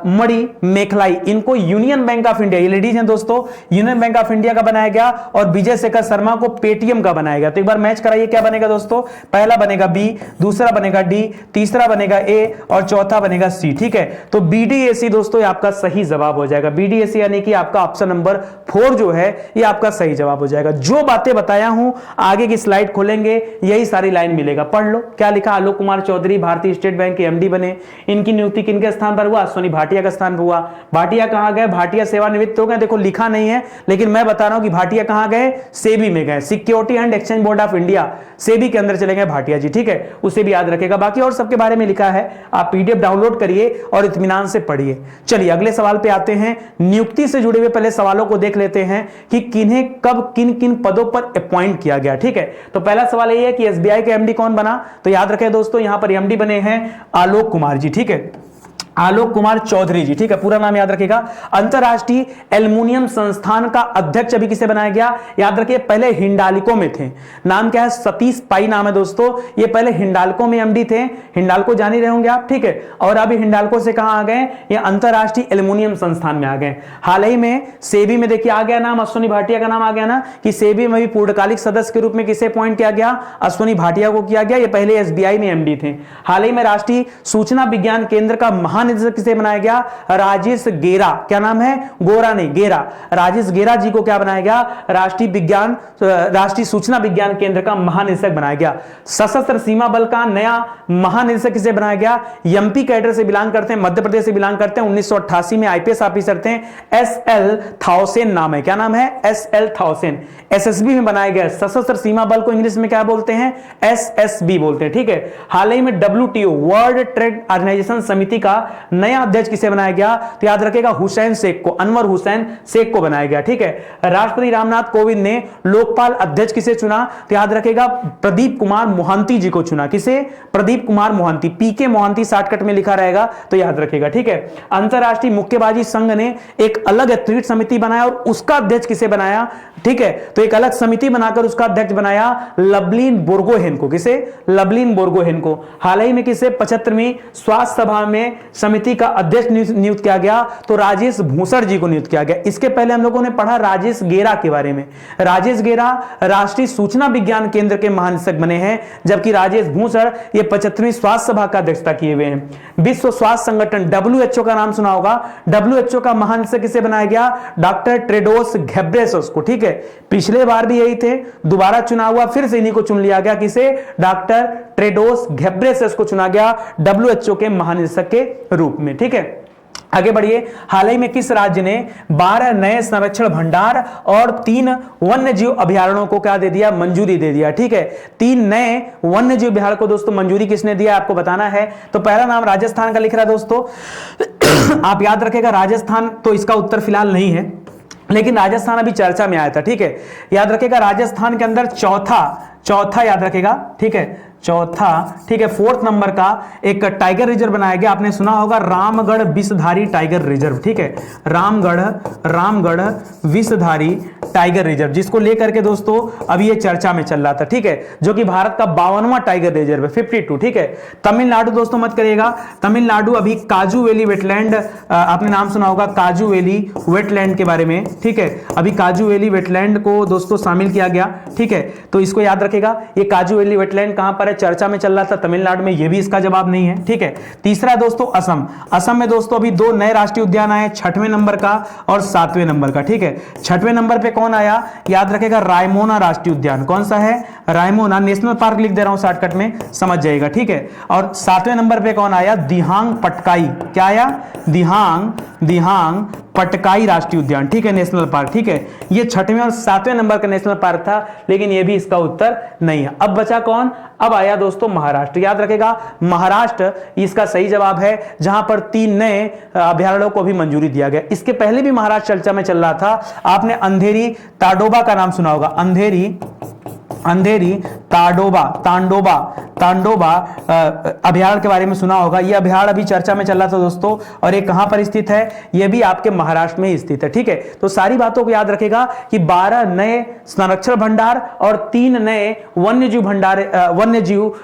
मणि मेखलाई, इनको यूनियन बैंक ऑफ इंडिया, ये लेडीज हैं दोस्तों, यूनियन बैंक ऑफ इंडिया का बनाया गया। और विजय शेखर शर्मा को पेटीएम का बनाया गया। तो एक बार मैच कराइए, क्या बनेगा दोस्तों? पहला बनेगा B, दूसरा बनेगा D, तीसरा बनेगा A और चौथा बनेगा C, ठीक है। तो BDAC दोस्तों ये आपका सही जवाब हो जाएगा। BDAC यानी कि आपका ऑप्शन नंबर 4 जो है ये आपका सही जवाब हो जाएगा। जो बातें बताया हूं आगे की स्लाइड खोलेंगे यही सारी लाइन मिलेगा, पढ़ लो। क्या लिखा? आलोक कुमार चौधरी भारतीय स्टेट बैंक के MD बने। इनकी नियुक्ति किनके स्थान पर हुआ? अश्वनी भाटिया का स्थान पर हुआ। भाटिया कहां गए? भाटिया सेवानिवृत्त हो गए। देखो लिखा नहीं है लेकिन मैं बता रहा हूं कि भाटिया कहां गए? सेबी में गए, security and exchange board of India, SEBI के अंदर चले गए भाटिया जी, ठीक है। उसे भी याद रखेगा। बाकी और सबके बारे में लिखा है, आप PDF डाउनलोड करिए और इत्मीनान से पढ़िए। चलिए अगले सवाल पे आते हैं। नियुक्ति से जुड़े हुए पहले सवालों को देख लेते हैं कि किन्हें कब किन किन पदों पर अपॉइंट किया गया, ठीक है। तो पहला सवाल यह है कि SBI के MD कौन बना? तो याद रखें दोस्तों यहां पर MD बने हैं आलोक कुमार जी, ठीक है, आलोक कुमार चौधरी जी, ठीक है, पूरा नाम याद रखिएगा। अंतरराष्ट्रीय एल्युमिनियम संस्थान का अध्यक्ष अभी किसे बनाया गया? याद रखिए पहले हिंडाल्को में थे, नाम क्या है? सतीश पाई नाम है दोस्तों। ये पहले हिंडाल्को में MD थे, हिंडाल्को जान ही रहे होंगे आप, ठीक है। और अभी हिंडाल्को से कहां आ गए? ये अंतरराष्ट्रीय एल्युमिनियम संस्थान में आ गए। हाल ही में सेबी में देखिए आ गया नाम, अश्वनी भाटिया का नाम आ गया ना, कि सेबी में भी पूर्णकालिक सदस्य के रूप में किसे अपॉइंट किया गया? अश्वनी भाटिया को किया गया। ये पहले SBI में MD थे। हाल ही में राष्ट्रीय सूचना विज्ञान केंद्र का महानिदेशक किसे बनाया गया? राजेश गेरा। क्या नाम है? गोरा नहीं, गेरा। राजेश गेरा जी को क्या बनाया गया? राष्ट्रीय सूचना विज्ञान केंद्र का महानिदेशक बनाया गया। सशस्त्र सीमा बल का नया महानिदेशक किसे बनाया गया? MP कैडर से बिलोंग करते हैं, मध्य प्रदेश से बिलोंग करते हैं, 1988 में IPS ऑफिसर थे, SL थाउसेन नाम है। क्या नाम है? SL थाउसेन। SSB में बनाया गया। सशस्त्र सीमा बल को इंग्लिश में क्या बोलते हैं? SSB बोलते हैं, ठीक है। हाल ही में WTO वर्ल्ड ट्रेड ऑर्गेनाइजेशन समिति का नया अध्यक्ष किसे बनाया गया? तो याद रखेगा हुसैन शेख को, अनवर हुसैन शेख को बनाया गया, ठीक है। राष्ट्रपति रामनाथ कोविंद ने लोकपाल अध्यक्ष किसे चुना? तो याद रखेगा प्रदीप कुमार मोहंती जी को चुना। किसे? प्रदीप कुमार मोहंती, PK मोहंती शॉर्टकट में लिखा रहेगा तो याद रखेगा, ठीक है। अंतरराष्ट्रीय मुक्केबाजी संघ ने एक अलग एथलीट समिति बनाया और उसका अध्यक्ष किसे बनाया? ठीक है, तो एक अलग समिति बनाकर उसका अध्यक्ष बनाया लवलीन बोर्गोहेन को। किसे? लवलीन बोर्गोहेन को। हाल ही में किसे? 75वीं स्वास्थ्य सभा में समिति का अध्यक्ष नियुक्त किया गया तो राजेश भूषण जी को नियुक्त किया गया। इसके पहले हम लोगों ने पढ़ा राजेश गेरा के बारे में। राजेश गेरा राष्ट्रीय सूचना विज्ञान केंद्र के महानिदेशक बने हैं, जबकि राजेश भूषण ये 75वीं स्वास्थ्य सभा का अध्यक्षता किए हुए हैं। विश्व स्वास्थ्य संगठन WHO का नाम सुना होगा। WHO का महानिदेशक किसे बनाया गया? डॉक्टर टेड्रोस घेब्रेयेसस को। ठीक है, पिछले बार भी यही थे, दोबारा चुनाव हुआ, फिर से इन्हीं को चुन लिया गया। किसे? डॉक्टर टेड्रोस घेब्रेयेसस को चुना गया WHO के महानिदेशक के रूप में। ठीक है, आगे बढ़िए। हाल ही में किस राज्य ने 12 नए संरक्षण भंडार और 3 वन्य जीव अभयारण्यों को क्या दे दिया? मंजूरी दे दिया। ठीक है, 3 नए वन्य जीव अभयारण्य को दोस्तों मंजूरी किसने दिया आपको बताना है। तो पहला नाम राजस्थान का लिख रहा है दोस्तों। आप याद रखेगा राजस्थान तो इसका उत्तर फिलहाल नहीं है, लेकिन राजस्थान अभी चर्चा में आया था। ठीक है, याद रखेगा राजस्थान के अंदर चौथा याद रखेगा। ठीक है, चौथा, ठीक है, 4th नंबर का एक टाइगर रिजर्व बनाया गया। आपने सुना होगा रामगढ़ विषधारी टाइगर रिजर्व। ठीक है, रामगढ़ विषधारी टाइगर रिजर्व, जिसको लेकर के दोस्तों अभी ये चर्चा में चल रहा था। ठीक है, जो कि भारत का 52वां टाइगर रिजर्व है, 52। ठीक है, तमिलनाडु दोस्तों मत करिएगा, तमिलनाडु अभी काजू वैली वेटलैंड, आपने नाम सुना होगा काजू वैली वेटलैंड के बारे में। ठीक है, अभी काजू वैली वेटलैंड को दोस्तों शामिल किया गया। ठीक है, तो इसको याद रखेगा। ये काजू वैली वेटलैंड कहां पर है? चर्चा में चल रहा था तमिलनाडु में, ये भी इसका जवाब नहीं है। ठीक है, तीसरा दोस्तों असम में दोस्तों अभी 2 नए राष्ट्रीय उद्यान आए, 6वें नंबर का और 7वें नंबर का। ठीक है, 6वें नंबर पे कौन आया? याद रखेगा रायमोना राष्ट्रीय उद्यान। कौन सा है? रायमोना नेशनल पार्क लिख दे रहा हूं शॉर्टकट में, समझ जाएगा। ठीक है, और 7वें नंबर पे कौन आया? दिहांग पटकाई। क्या आया? दिहांग पटकाई राष्ट्रीय उद्यान। ठीक है, नेशनल पार्क। ठीक है, ये 6वें और 7वें नंबर का नेशनल पार्क था, लेकिन ये भी इसका उत्तर नहीं है। अब बचा कौन? अब आया दोस्तों महाराष्ट्र। याद रखेगा महाराष्ट्र इसका सही जवाब है, जहां पर 3 नए अभयारण्यों को भी मंजूरी दिया गया। इसके पहले भी महाराष्ट्र चर्चा में चल रहा था। आपने अंधेरी ताडोबा का नाम सुना होगा। अंधेरी तांडोबा अभयारण्य के बारे में सुना होगा। यह अभयारण्य अभी चर्चा में चल रहा था दोस्तों, और ये कहां पर स्थित है? यह भी आपके महाराष्ट्र में ही स्थित है। ठीक है, तो सारी बातों को याद रखेगा कि 12 नए संरक्षण भंडार और 3 नए वन्यजीव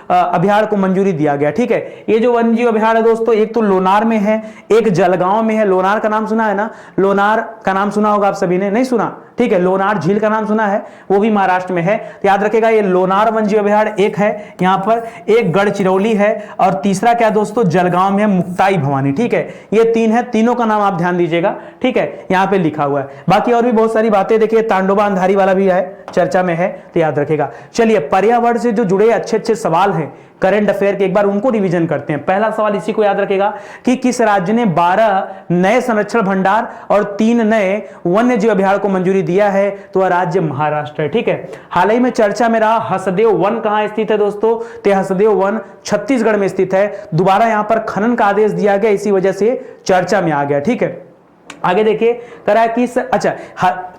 अभयारण्य को मंजूरी दिया गया। ठीक है, ये जो वन्यजीव अभयारण्य दोस्तों, एक तो लोनार में है, एक जलगांव में है। लोनार का नाम सुना है ना? लोनार का नाम सुना होगा आप सभी ने, नहीं सुना? ठीक है, लोनार झील का नाम सुना है, वो भी महाराष्ट्र में है। तो याद रखेगा ये लोनार वन्यजीव अभयारण्य एक है यहां पर, एक गढ़चिरौली है, और तीसरा क्या दोस्तों? जलगांव में है मुक्ताई भवानी। ठीक है, ये 3 है, तीनों का नाम आप ध्यान दीजिएगा। ठीक है, यहां पे लिखा हुआ है। बाकी और भी बहुत सारी बातें देखिए, तांडोबा अंधारी वाला भी है, चर्चा में है, तो याद रखेगा। चलिए, पर्यावरण से जो जुड़े अच्छे सवाल हैं करंट अफेयर के, एक बार उनको रिवीजन करते हैं। पहला सवाल इसी को याद रखेगा कि किस राज्य ने 12 नए संरक्षण भंडार और 3 नए वन्यजीव अभयारण्य को मंजूरी दिया है? तो वह राज्य महाराष्ट्र है। ठीक है, हाल ही में चर्चा में रहा हसदेव वन कहां स्थित है दोस्तों? तो हसदेव वन छत्तीसगढ़ में स्थित है। दोबारा यहां पर खनन का आदेश दिया गया, इसी वजह से चर्चा में आ गया। ठीक है, आगे देखिए, करा कि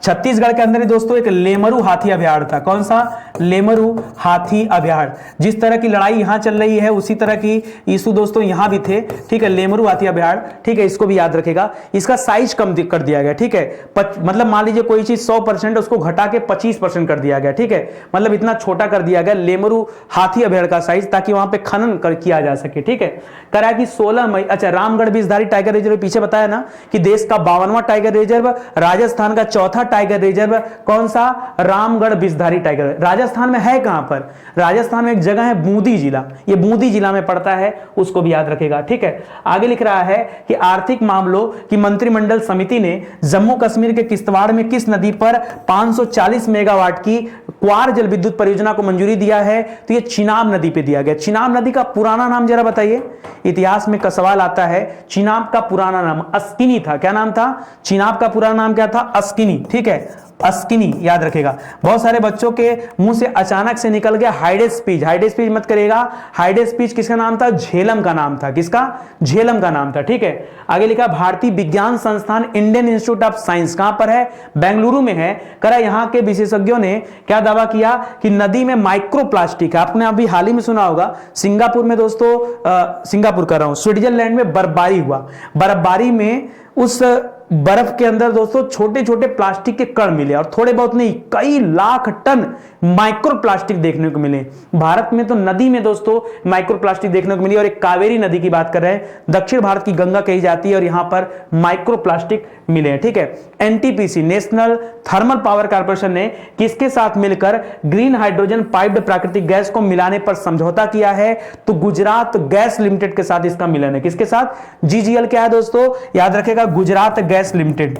छत्तीसगढ़ के अंदर ही दोस्तों एक लेमरू हाथी अभयारण्य था। कौन सा? लेमरू हाथी अभयारण्य। जिस तरह की लड़ाई यहां चल रही है, उसी तरह की इशू दोस्तों यहां भी थे। ठीक है, लेमरू हाथी अभयारण्य। ठीक है, इसको भी याद रखेगा। इसका साइज कम कर दिया गया। ठीक है, मतलब मान लीजिए कोई चीज 100%, उसको घटा के 25% कर दिया गया। ठीक है, मतलब इतना छोटा कर दिया गया लेमरू हाथी अभयारण्य का साइज, ताकि वहां पे खनन किया जा सके। ठीक है, करा कि 16 मई, रामगढ़ विषधारी टाइगर रिजर्व पीछे बताया ना कि देश का 52वां टाइगर रिजर्व, राजस्थान का 4था टाइगर रिजर्व। कौन सा? रामगढ़ विषधारी टाइगर। राजस्थान में है कहां पर? राजस्थान में एक जगह है बूंदी जिला, ये बूंदी जिला में पड़ता है, उसको भी याद रखेगा। ठीक है, आगे लिख रहा है कि आर्थिक मामलों की मंत्रिमंडल समिति ने जम्मू कश्मीर के किश्तवाड़ में किस नदी पर 540 मेगावाट की क्वार जल विद्युत परियोजना को मंजूरी दिया है? तो ये चिनाब नदी पे दिया गया। चिनाब नदी का पुराना नाम जरा बताइए, इतिहास में का सवाल आता है। चिनाब का पुराना नाम अस्किनी था। क्या नाम था? चिनाब का पुराना नाम क्या था? अस्किनी। ठीक है, अस्किनी याद रखेगा। बहुत सारे बच्चों के मुंह से अचानक से निकल गया हाइडेस स्पीच। हाइडेस स्पीच मत करिएगा। हाइडेस स्पीच किसका नाम था? झेलम का नाम था। किसका? झेलम का नाम था। ठीक है, आगे लिखा भारतीय विज्ञान संस्थान इंडियन इंस्टीट्यूट ऑफ साइंस कहां पर है? बेंगलुरु में है। करा यहां के विशेषज्ञों ने क्या दावा किया कि नदी में माइक्रोप्लास्टिक है। आपने अभी हाल ही में सुना होगा सिंगापुर में दोस्तों, सिंगापुर कर रहा हूं, स्विट्जरलैंड में बर्फबारी हुआ। बर्फबारी में उस बर्फ के अंदर दोस्तों छोटे छोटे प्लास्टिक के कण मिले, और थोड़े बहुत नहीं, कई लाख टन माइक्रो प्लास्टिक देखने को मिले। भारत में तो नदी में दोस्तों माइक्रो प्लास्टिक देखने को मिली, और एक कावेरी नदी की बात कर रहे हैं, दक्षिण भारत की गंगा कही जाती है, और यहां पर माइक्रो प्लास्टिक मिले हैं। ठीक है, NTPC national thermal power corporation ने किसके साथ मिलकर ग्रीन हाइड्रोजन पाइप्ड प्राकृतिक गैस को मिलाने पर समझौता किया है? तो गुजरात गैस लिमिटेड के साथ इसका मिलन है। किसके साथ? जीजीएल क्या है दोस्तों, याद रखेगा, Gujarat gas limited,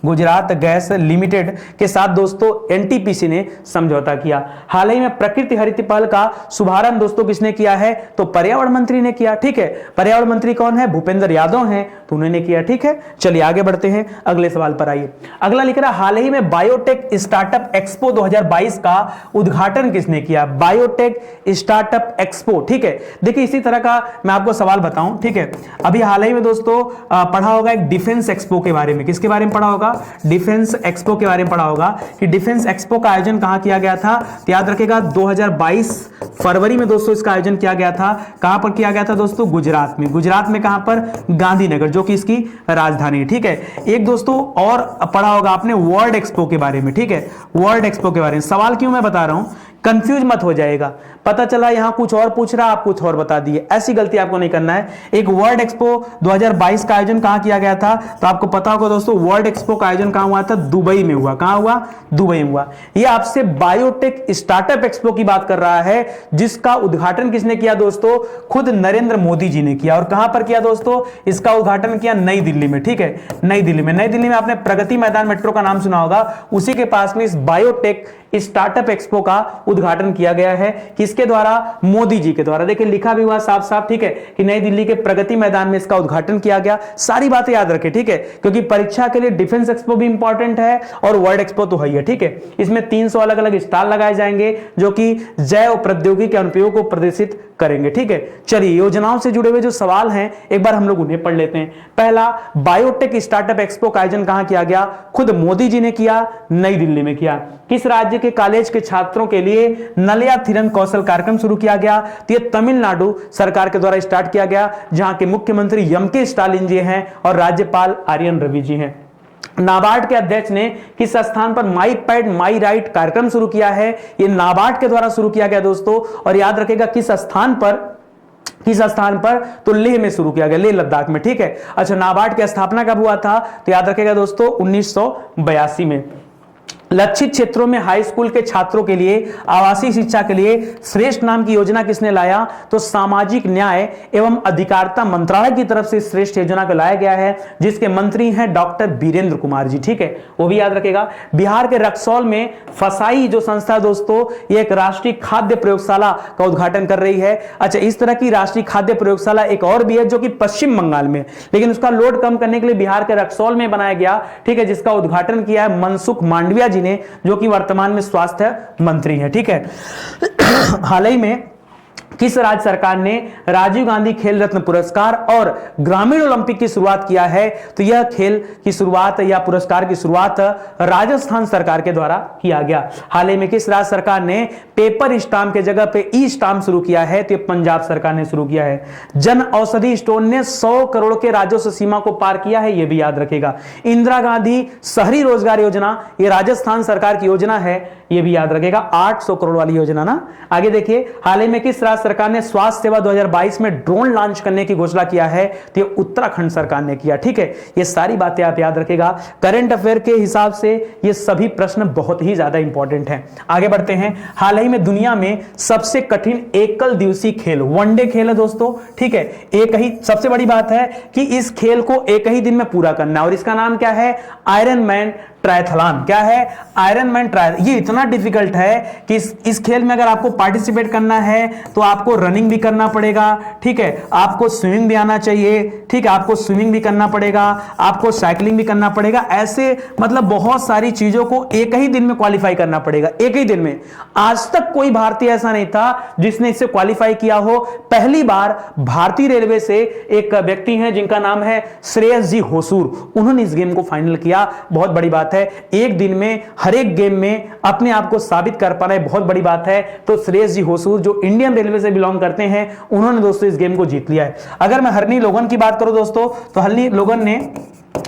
Gujarat gas limited के साथ दोस्तों एनटीपीसी ने समझौता किया। हाल ही में प्रकृति हरित पहल का शुभारंभ दोस्तों किसने किया है? तो पर्यावरण मंत्री ने किया। ठीक है, पर्यावरण मंत्री कौन है? भूपेंद्र यादव हैं, तो उन्होंने किया। ठीक है, चलिए आगे बढ़ते हैं, अगले सवाल पर आइए। अगला लिख रहा, हाल ही में बायोटेक स्टार्टअप एक्सपो 2022 का उद्घाटन किसने किया? Biotech startup expo. ठीक है, देखिए इसी तरह का मैं आपको सवाल बताऊं। ठीक है, अभी हाल ही में दोस्तों पढ़ा होगा एक डिफेंस एक्सपो के बारे में। किसके बारे में पढ़ा होगा? डिफेंस एक्सपो के बारे में पढ़ा होगा कि डिफेंस एक्सपो का आयोजन कहां किया गया था? तो याद रखेगा 2022 फरवरी में दोस्तों इसका आयोजन किया गया था। कहां पर किया गया था दोस्तों? गुजरात में। गुजरात में कहां पर? गांधीनगर, जो कि इसकी राजधानी है। ठीक है, एक दोस्तों और पढ़ा होगा आपने वर्ल्ड एक्सपो के बारे में। ठीक है, वर्ल्ड एक्सपो के बारे में सवाल क्यों मैं बता रहा हूं, कंफ्यूज मत हो जाएगा, पता चला यहां कुछ और पूछ रहा, आप कुछ और बता दिए, ऐसी गलती आपको नहीं करना है। एक वर्ल्ड एक्सपो 2022 का आयोजन कहां किया गया था? तो आपको पता होगा दोस्तों वर्ल्ड एक्सपो का आयोजन कहां हुआ था? दुबई में हुआ। कहां हुआ? दुबई में हुआ। यह आपसे बायोटेक स्टार्टअप एक्सपो की बात कर रहा है, जिसका उद्घाटन किसने किया दोस्तों? खुद नरेंद्र मोदी जी ने किया। और कहां पर किया दोस्तों? इसका उद्घाटन किया नई दिल्ली में। ठीक है, नई दिल्ली में। नई दिल्ली में आपने प्रगति मैदान मेट्रो का नाम सुना होगा, उसी के पास में इस बायोटेक स्टार्टअप एक्सपो का उद्घाटन किया गया है। किसके द्वारा? मोदी जी के द्वारा। देखिए लिखा भी हुआ साफ साफ, ठीक है, कि नई दिल्ली के प्रगति मैदान में इसका उद्घाटन किया गया। सारी बातें याद रखें, ठीक है, क्योंकि परीक्षा के लिए डिफेंस एक्सपो भी इंपॉर्टेंट है और वर्ल्ड एक्सपो तो है ही है। ठीक है, इसमें 300 अलग अलग स्टॉल लगाए जाएंगे जो कि जैव प्रौद्योगिकी के अनुप्रयोग को प्रदर्शित करेंगे। ठीक है, चलिए योजनाओं से जुड़े हुए जो सवाल हैं एक बार हम लोग उन्हें पढ़ लेते हैं। पहला, बायोटेक स्टार्टअप एक्सपो का आयोजन कहां किया गया? खुद मोदी जी ने किया, नई दिल्ली में किया। किस राज्य के कॉलेज के छात्रों के लिए नलया थिरन कौशल कार्यक्रम शुरू किया गया? तो यह तमिलनाडु सरकार के द्वारा स्टार्ट किया गया, जहां के मुख्यमंत्री एम.के. स्टालिन जी हैं और राज्यपाल आर्यन रवि जी हैं। नाबार्ड के अध्यक्ष ने किस स्थान पर माई पैड माई राइट कार्यक्रम शुरू किया है? यह नाबार्ड के द्वारा शुरू किया गया दोस्तों, और याद रखेगा किस स्थान पर? तो लेह में शुरू किया गया, लेह लद्दाख में। ठीक है, अच्छा, नाबार्ड की स्थापना कब हुआ था? तो याद रखेगा दोस्तों 1982 में। लक्षित क्षेत्रों में हाई स्कूल के छात्रों के लिए आवासीय शिक्षा के लिए श्रेष्ठ नाम की योजना किसने लाया? तो सामाजिक न्याय एवं अधिकारिता मंत्रालय की तरफ से श्रेष्ठ योजना को लाया गया है, जिसके मंत्री हैं डॉक्टर वीरेंद्र कुमार जी। ठीक है, वो भी याद रखेगा। बिहार के रक्सौल में फसाई जो संस्था दोस्तों, ये एक राष्ट्रीय खाद्य प्रयोगशाला का उद्घाटन कर रही है। अच्छा, इस तरह की राष्ट्रीय खाद्य प्रयोगशाला एक और भी है जो कि पश्चिम बंगाल में, लेकिन उसका लोड कम करने के लिए बिहार के रक्सौल में बनाया गया। ठीक है, जिसका उद्घाटन किया है मनसुख मांडविया जी ने, जो कि वर्तमान में स्वास्थ्य मंत्री हैं। ठीक है, हाल ही में किस राज्य सरकार ने राजीव गांधी खेल रत्न पुरस्कार और ग्रामीण ओलंपिक की शुरुआत किया है? तो यह खेल की शुरुआत या पुरस्कार की शुरुआत राजस्थान सरकार के द्वारा किया गया। हाल ही में किस राज्य सरकार ने पेपर स्टाम्प के जगह पे ई स्टाम्प शुरू किया है? तो पंजाब सरकार ने शुरू किया है। जन औषधि स्टोर ने 100 करोड़ के राजस्व सीमा को पार किया है, यह भी याद रखेगा। इंदिरा गांधी शहरी रोजगार योजना, यह राजस्थान सरकार की योजना है, यह भी याद रखेगा। 800 करोड़ वाली योजना ना। आगे देखिए, हाल ही में किस राज्य सरकार ने स्वास्थ्य सेवा 2022 में ड्रोन लॉन्च करने की घोषणा किया है? तो ये उत्तराखंड सरकार ने किया। ठीक है, ये सारी बातें आप याद रखेगा। करंट अफेयर के हिसाब से ये सभी प्रश्न बहुत ही ज्यादा इंपॉर्टेंट हैं। आगे बढ़ते हैं। हाल ही में दुनिया में सबसे कठिन एकल दिवसीय खेल वनडे खेल है दोस्तों। ठीक है, एक ही सबसे बड़ी बात है कि इस खेल को एक ही दिन में पूरा करना है, और इसका नाम क्या है? Iron man triathlon. क्या है? Iron man triathlon. ये इतना डिफिकल्ट है कि इस खेल में अगर आपको पार्टिसिपेट करना है तो आपको रनिंग भी करना पड़ेगा। ठीक है, आपको स्विमिंग भी आना चाहिए। ठीक है, आपको स्विमिंग भी करना पड़ेगा, आपको साइकिलिंग भी करना पड़ेगा। ऐसे मतलब बहुत सारी चीजों को एक ही दिन में क्वालिफाई करना पड़ेगा, एक ही दिन में। आज तक कोई भारतीय ऐसा नहीं था जिसने इससे क्वालिफाई किया हो। पहली बार भारतीय रेलवे से एक व्यक्ति हैं जिनका नाम है श्रेयस जी होसूर, उन्होंने इस गेम को फाइनल किया। बहुत बड़ी बात बात है, एक दिन में हर एक गेम में अपने आप को साबित कर पाना बहुत बड़ी बात है। तो श्रेयस जी होसूर जो इंडियन रेलवे से बिलोंग करते हैं, उन्होंने दोस्तों इस गेम को जीत लिया है। अगर मैं हरनी लोगन की बात करूं दोस्तों, तो हरनी लोगन ने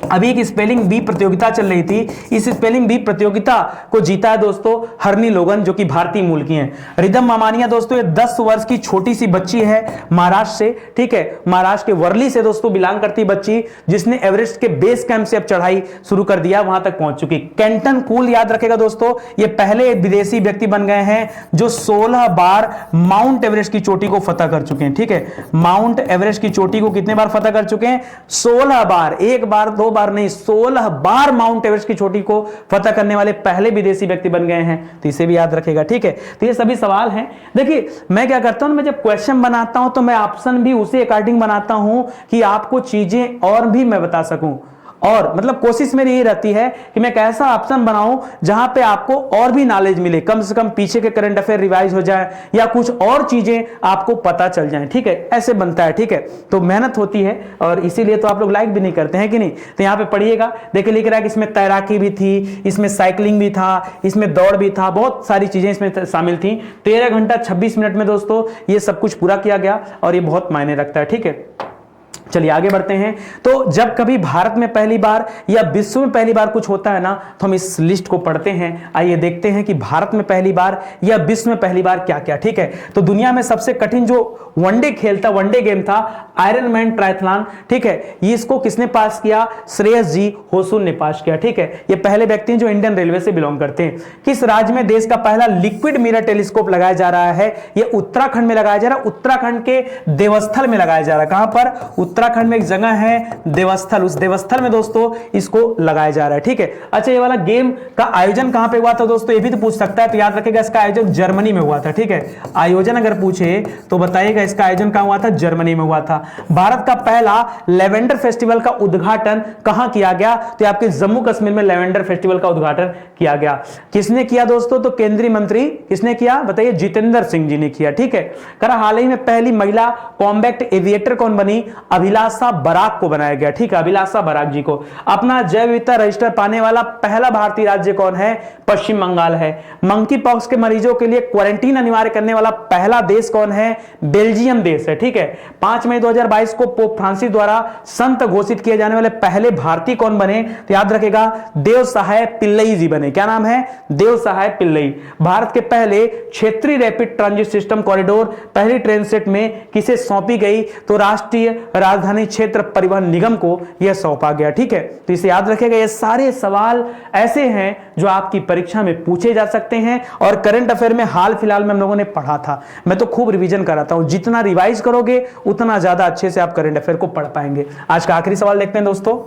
अभी एक स्पेलिंग बी प्रतियोगिता चल रही थी, इस स्पेलिंग बी प्रतियोगिता को जीता है दोस्तों हरनी लोगन, जो कि भारतीय मूल की हैं। रिदम मामानिया दोस्तों ये 10 वर्ष की छोटी सी बच्ची है महाराष्ट्र से, ठीक है, महाराष्ट्र के वर्ली से दोस्तों बिलोंग करती बच्ची, जिसने एवरेस्ट के बेस कैंप से अब चढ़ाई शुरू कर दिया, वहां तक पहुंच चुकी। कैंटन कूल याद रखेगा दोस्तों, ये पहले विदेशी व्यक्ति बन गए हैं जो 16 बार माउंट एवरेस्ट की चोटी को फतह कर चुके हैं, ठीक है, माउंट एवरेस्ट की चोटी को कितने बार फतह कर चुके हैं? 16 बार, एक बार दो बार नहीं, 16 बार माउंट एवरेस्ट की चोटी को फतह करने वाले पहले विदेशी व्यक्ति बन गए हैं। तो इसे भी याद रखेगा, ठीक है। तो ये सभी सवाल हैं। देखिए मैं क्या करता हूं, मैं जब क्वेश्चन बनाता हूं तो मैं ऑप्शन भी उसी अकॉर्डिंग बनाता हूं कि आपको चीजें और भी मैं बता सकूं, और मतलब कोशिश मेरी ये रहती है कि मैं कैसा ऑप्शन बनाऊं जहां पे आपको और भी नॉलेज मिले, कम से कम पीछे के करंट अफेयर रिवाइज हो जाए या कुछ और चीजें आपको पता चल जाएं, ठीक है, ऐसे बनता है, ठीक है। तो मेहनत होती है और इसीलिए तो आप लोग लाइक भी नहीं करते हैं कि नहीं। तो यहाँ पे पढ़िएगा, देखिए लिख रहा है कि इसमें तैराकी भी थी, इसमें साइकिलिंग भी था, इसमें दौड़ भी था, बहुत सारी चीजें इसमें शामिल थी। 13 घंटा 26 मिनट में दोस्तों ये सब कुछ पूरा किया गया और ये बहुत मायने रखता है, ठीक है। चलिए आगे बढ़ते हैं। तो जब कभी भारत में पहली बार या विश्व में पहली बार कुछ होता है ना, तो हम इस लिस्ट को पढ़ते हैं। आइए देखते हैं कि भारत में पहली बार या विश्व में पहली बार क्या क्या, ठीक है। तो दुनिया में सबसे कठिन जो वनडे खेल था, वनडे गेम था, आयरन मैन ट्रायथलॉन, ठीक है, इसको किसने पास किया? श्रेयस जी होसूर ने पास किया, ठीक है। ये पहले व्यक्ति हैं जो इंडियन रेलवे से बिलोंग करते हैं। किस राज्य में देश का पहला लिक्विड मिरर टेलीस्कोप लगाया जा रहा है? ये उत्तराखंड में लगाया जा रहा है, उत्तराखंड के देवस्थल में लगाया जा रहा है। कहां पर? उत्तराखंड में एक जगह है देवस्थल, उस देवस्थल में दोस्तों इसको लगाया जा रहा है, ठीक है। अच्छा ये वाला गेम का आयोजन कहां पे हुआ था दोस्तों, ये भी तो पूछ सकता है, तो याद रखिएगा इसका आयोजन जर्मनी में हुआ था, ठीक है। आयोजन अगर पूछे तो बताइएगा इसका आयोजन कहां हुआ था? जर्मनी में हुआ था। भारत का पहला लेवेंडर फेस्टिवल का उद्घाटन कहां किया गया? तो आपके जम्मू कश्मीर में लेवेंडर फेस्टिवल का उद्घाटन किया गया। किसने किया दोस्तों? तो केंद्रीय मंत्री किसने किया बताइए? जितेंद्र सिंह जी ने किया, ठीक है। करा हाल ही में पहली महिला कॉम्बैट एविएटर कौन बनी? अभिलाषा बराक को बनाया गया, ठीक है, अभिलाषा बराक जी को। अपना जैव विविधता रजिस्टर पाने वाला पहला भारतीय राज्य कौन है? पश्चिम बंगाल है। मंकी पॉक्स के मरीजों के लिए क्वारंटीन अनिवार्य करने वाला पहला देश कौन है? बेल्जियम देश है, ठीक है। 5 मई 2022 को पोप फ्रांसिस द्वारा संत घोषित किए जाने वाले पहले भारतीय कौन बने? तो याद रखेगा देव सहाय पिल्लई जी बने। क्या नाम है? देव सहाय पिल्लई। भारत के पहले क्षेत्रीय रैपिड ट्रांजिट सिस्टम कॉरिडोर पहली ट्रेन सेट में किसे सौंपी गई? तो राष्ट्रीय राजधानी क्षेत्र परिवहन निगम को यह सौंपा गया, ठीक है। तो इसे याद रखेगा। ये सारे सवाल ऐसे हैं जो आपकी परीक्षा में पूछे जा सकते हैं और करंट अफेयर में हाल फिलहाल में हम लोगों ने पढ़ा था। मैं तो खूब रिवीजन कराता हूं, जितना रिवाइज करोगे उतना ज्यादा अच्छे से आप करंट अफेयर को पढ़ पाएंगे। आज का आखिरी सवाल देखते हैं दोस्तों।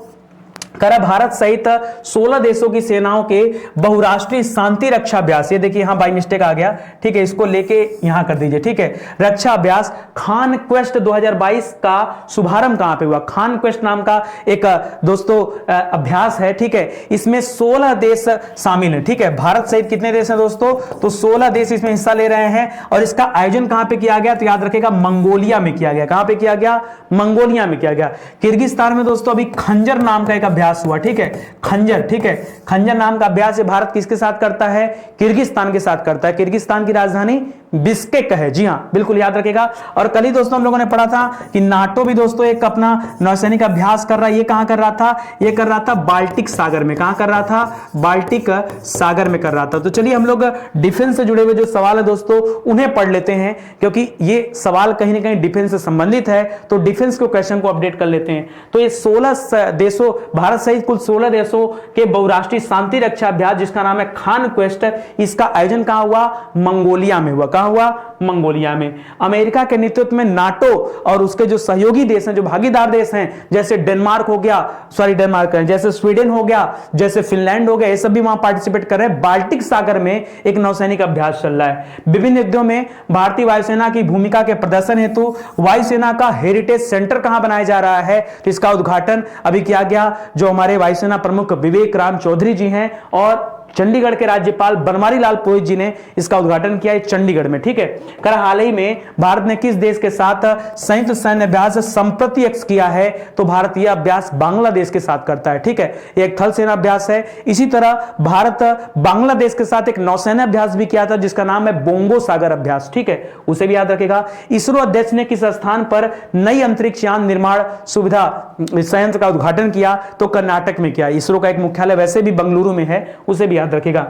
करा भारत सहित 16 देशों की सेनाओं के बहुराष्ट्रीय शांति रक्षा अभ्यास, ये देखिए यहां बाई मिस्टेक आ गया, ठीक है, इसको लेके यहां कर दीजिए, ठीक है। रक्षा अभ्यास खान क्वेस्ट 2022 का शुभारंभ कहां पे हुआ? खान क्वेस्ट नाम का एक दोस्तों अभ्यास है, ठीक है। इसमें 16 देश शामिल हैं, ठीक है। भारत सहित कितने देश हैं दोस्तों? तो 16 देश इसमें हिस्सा ले रहे हैं और इसका आयोजन कहां पे किया गया? तो याद रखेगा मंगोलिया में किया गया। कहां पे किया गया? मंगोलिया में किया गया। किर्गिस्तान में दोस्तों अभी खंजर नाम का एक अभ्यास हुआ, ठीक है, खंजर, ठीक है। खंजर नाम का अभ्यास भारत किसके साथ करता है? किर्गिस्तान के साथ करता है। किर्गिस्तान की राजधानी बिश्केक है, जी हां, बिल्कुल याद रखेगा। और कल ही दोस्तों हम लोगों ने पढ़ा था कि नाटो भी दोस्तों एक अपना नौसैनिक अभ्यास कर रहा है। ये कहां कर रहा था? ये कर रहा था बाल्टिक सागर में। कहां कर रहा था? बाल्टिक सागर में कर रहा था। तो चलिए हम लोग डिफेंस से जुड़े हुए जो सवाल है दोस्तों उन्हें पढ़ लेते हैं, क्योंकि ये सवाल कहीं ना कहीं डिफेंस से संबंधित है, तो डिफेंस के क्वेश्चन को अपडेट कर लेते हैं। तो ये 16 देशों, भारत सहित कुल 16 देशों के बहुराष्ट्रीय शांति रक्षा अभ्यास जिसका नाम है खान क्वेस्ट, इसका आयोजन कहां हुआ? मंगोलिया में हुआ। कहां हुआ? मंगोलिया में। अमेरिका के नेतृत्व में नाटो और उसके जो सहयोगी देश हैं, जो भागीदार देश हैं, जैसे डेनमार्क हो गया, जैसे स्वीडन हो गया, जैसे फिनलैंड हो गया, ये सब भी वहां पार्टिसिपेट कर रहे हैं। बाल्टिक सागर में एक नौसैनिक अभ्यास चल रहा है। विभिन्न युद्धों में भारतीय वायुसेना की भूमिका के प्रदर्शन हेतु वायुसेना का हेरिटेज सेंटर कहां बनाया जा रहा है? तो इसका उद्घाटन अभी किया गया, जो हमारे वायुसेना प्रमुख विवेक राम चौधरी जी हैं और चंडीगढ़ के राज्यपाल बनवारी लाल पुरोहित जी ने इसका उद्घाटन किया है चंडीगढ़ में, ठीक है। कर हाल ही में भारत ने किस देश के साथ संयुक्त सैन्य अभ्यास संप्रत्यक्ष किया है, तो भारत यह अभ्यास बांग्लादेश के साथ करता है, ठीक है। एक थल सेना अभ्यास है। इसी तरह भारत बांग्लादेश के साथ एक नौसेना अभ्यास भी किया था जिसका नाम है बोंगो सागर अभ्यास, ठीक है, उसे भी याद रखेगा। इसरो अध्यक्ष ने किस स्थान पर नई अंतरिक्ष यान निर्माण सुविधा संयंत्र का उद्घाटन किया, तो कर्नाटक में किया। इसरो का एक मुख्यालय वैसे भी बेंगलुरु में है, उसे भी याद रखेगा।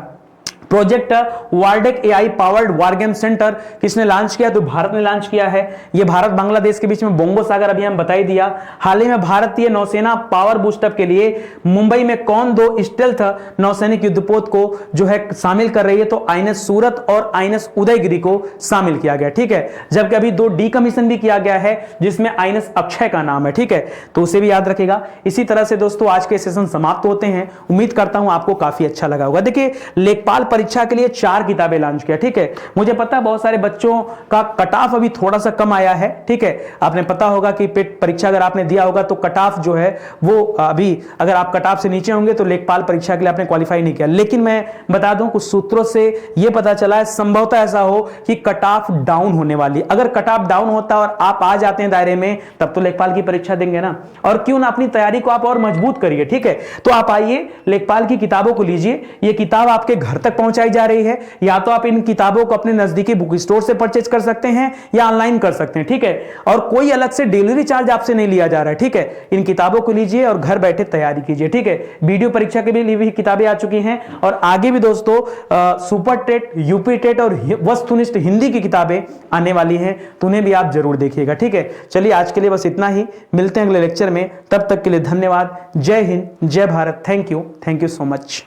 प्रोजेक्ट वार्डेक एआई पावर्ड वारगेम सेंटर किसने लॉन्च किया, तो भारत ने लॉन्च किया है। यह भारत बांग्लादेश के बीच में बोंगो सागर अभियान बता ही दिया। हाल ही में भारतीय नौसेना पावर बूस्टअप के लिए मुंबई में कौन 2 स्टेल्थ नौसैनिक युद्धपोत को जो है शामिल कर रही है, तो आईएनएस सूरत और आईएनएस उदयगिरी को शामिल किया गया, ठीक है। जबकि अभी 2 डीकमीशन भी किया गया है जिसमें आईएनएस अक्षय का नाम है, ठीक है, तो उसे भी याद रखेगा। इसी तरह से दोस्तों आज के सेशन समाप्त होते हैं। उम्मीद करता हूं आपको काफी अच्छा लगा होगा। देखिए लेखपाल परीक्षा के लिए 4 किताबें लॉन्च किया, ठीक है। मुझे पता है बहुत सारे बच्चों का कट ऑफ अभी थोड़ा सा कम आया है, ठीक है। आपने पता होगा कि पेट परीक्षा अगर आपने दिया होगा तो कट ऑफ जो है वो अभी अगर आप कट ऑफ से नीचे होंगे तो लेखपाल परीक्षा के लिए आपने क्वालिफाई नहीं किया। लेकिन मैं बता दूं कुछ सूत्रों से यह पता चला है संभवतः ऐसा हो कि कट ऑफ डाउन होने वाली। अगर कट ऑफ डाउन होता और आप आ जाते हैं दायरे में तब तो लेखपाल की परीक्षा देंगे ना, और क्यों ना अपनी तैयारी को आप और मजबूत करिए, ठीक है। तो आप आइए लेखपाल की किताबों को लीजिए। यह किताब आपके घर तक पहुंचाई जा रही है, या तो आप इन किताबों को अपने नजदीकी बुक स्टोर से परचेज कर सकते हैं या ऑनलाइन कर सकते हैं, ठीक है। और कोई अलग से डिलीवरी चार्ज आपसे नहीं लिया जा रहा है, ठीक है। इन किताबों को लीजिए और घर बैठे तैयारी कीजिए, ठीक है। वीडियो परीक्षा के लिए भी किताबें आ चुकी हैं और आगे भी दोस्तों सुपर टेट, यूपी टेट और वस्तुनिष्ठ हिंदी की किताबें आने वाली हैं, तो उन्हें भी आप जरूर देखिएगा, ठीक है। चलिए आज के लिए बस इतना ही, मिलते हैं अगले लेक्चर में। तब तक के लिए धन्यवाद। जय हिंद, जय Bharat. Thank you so much.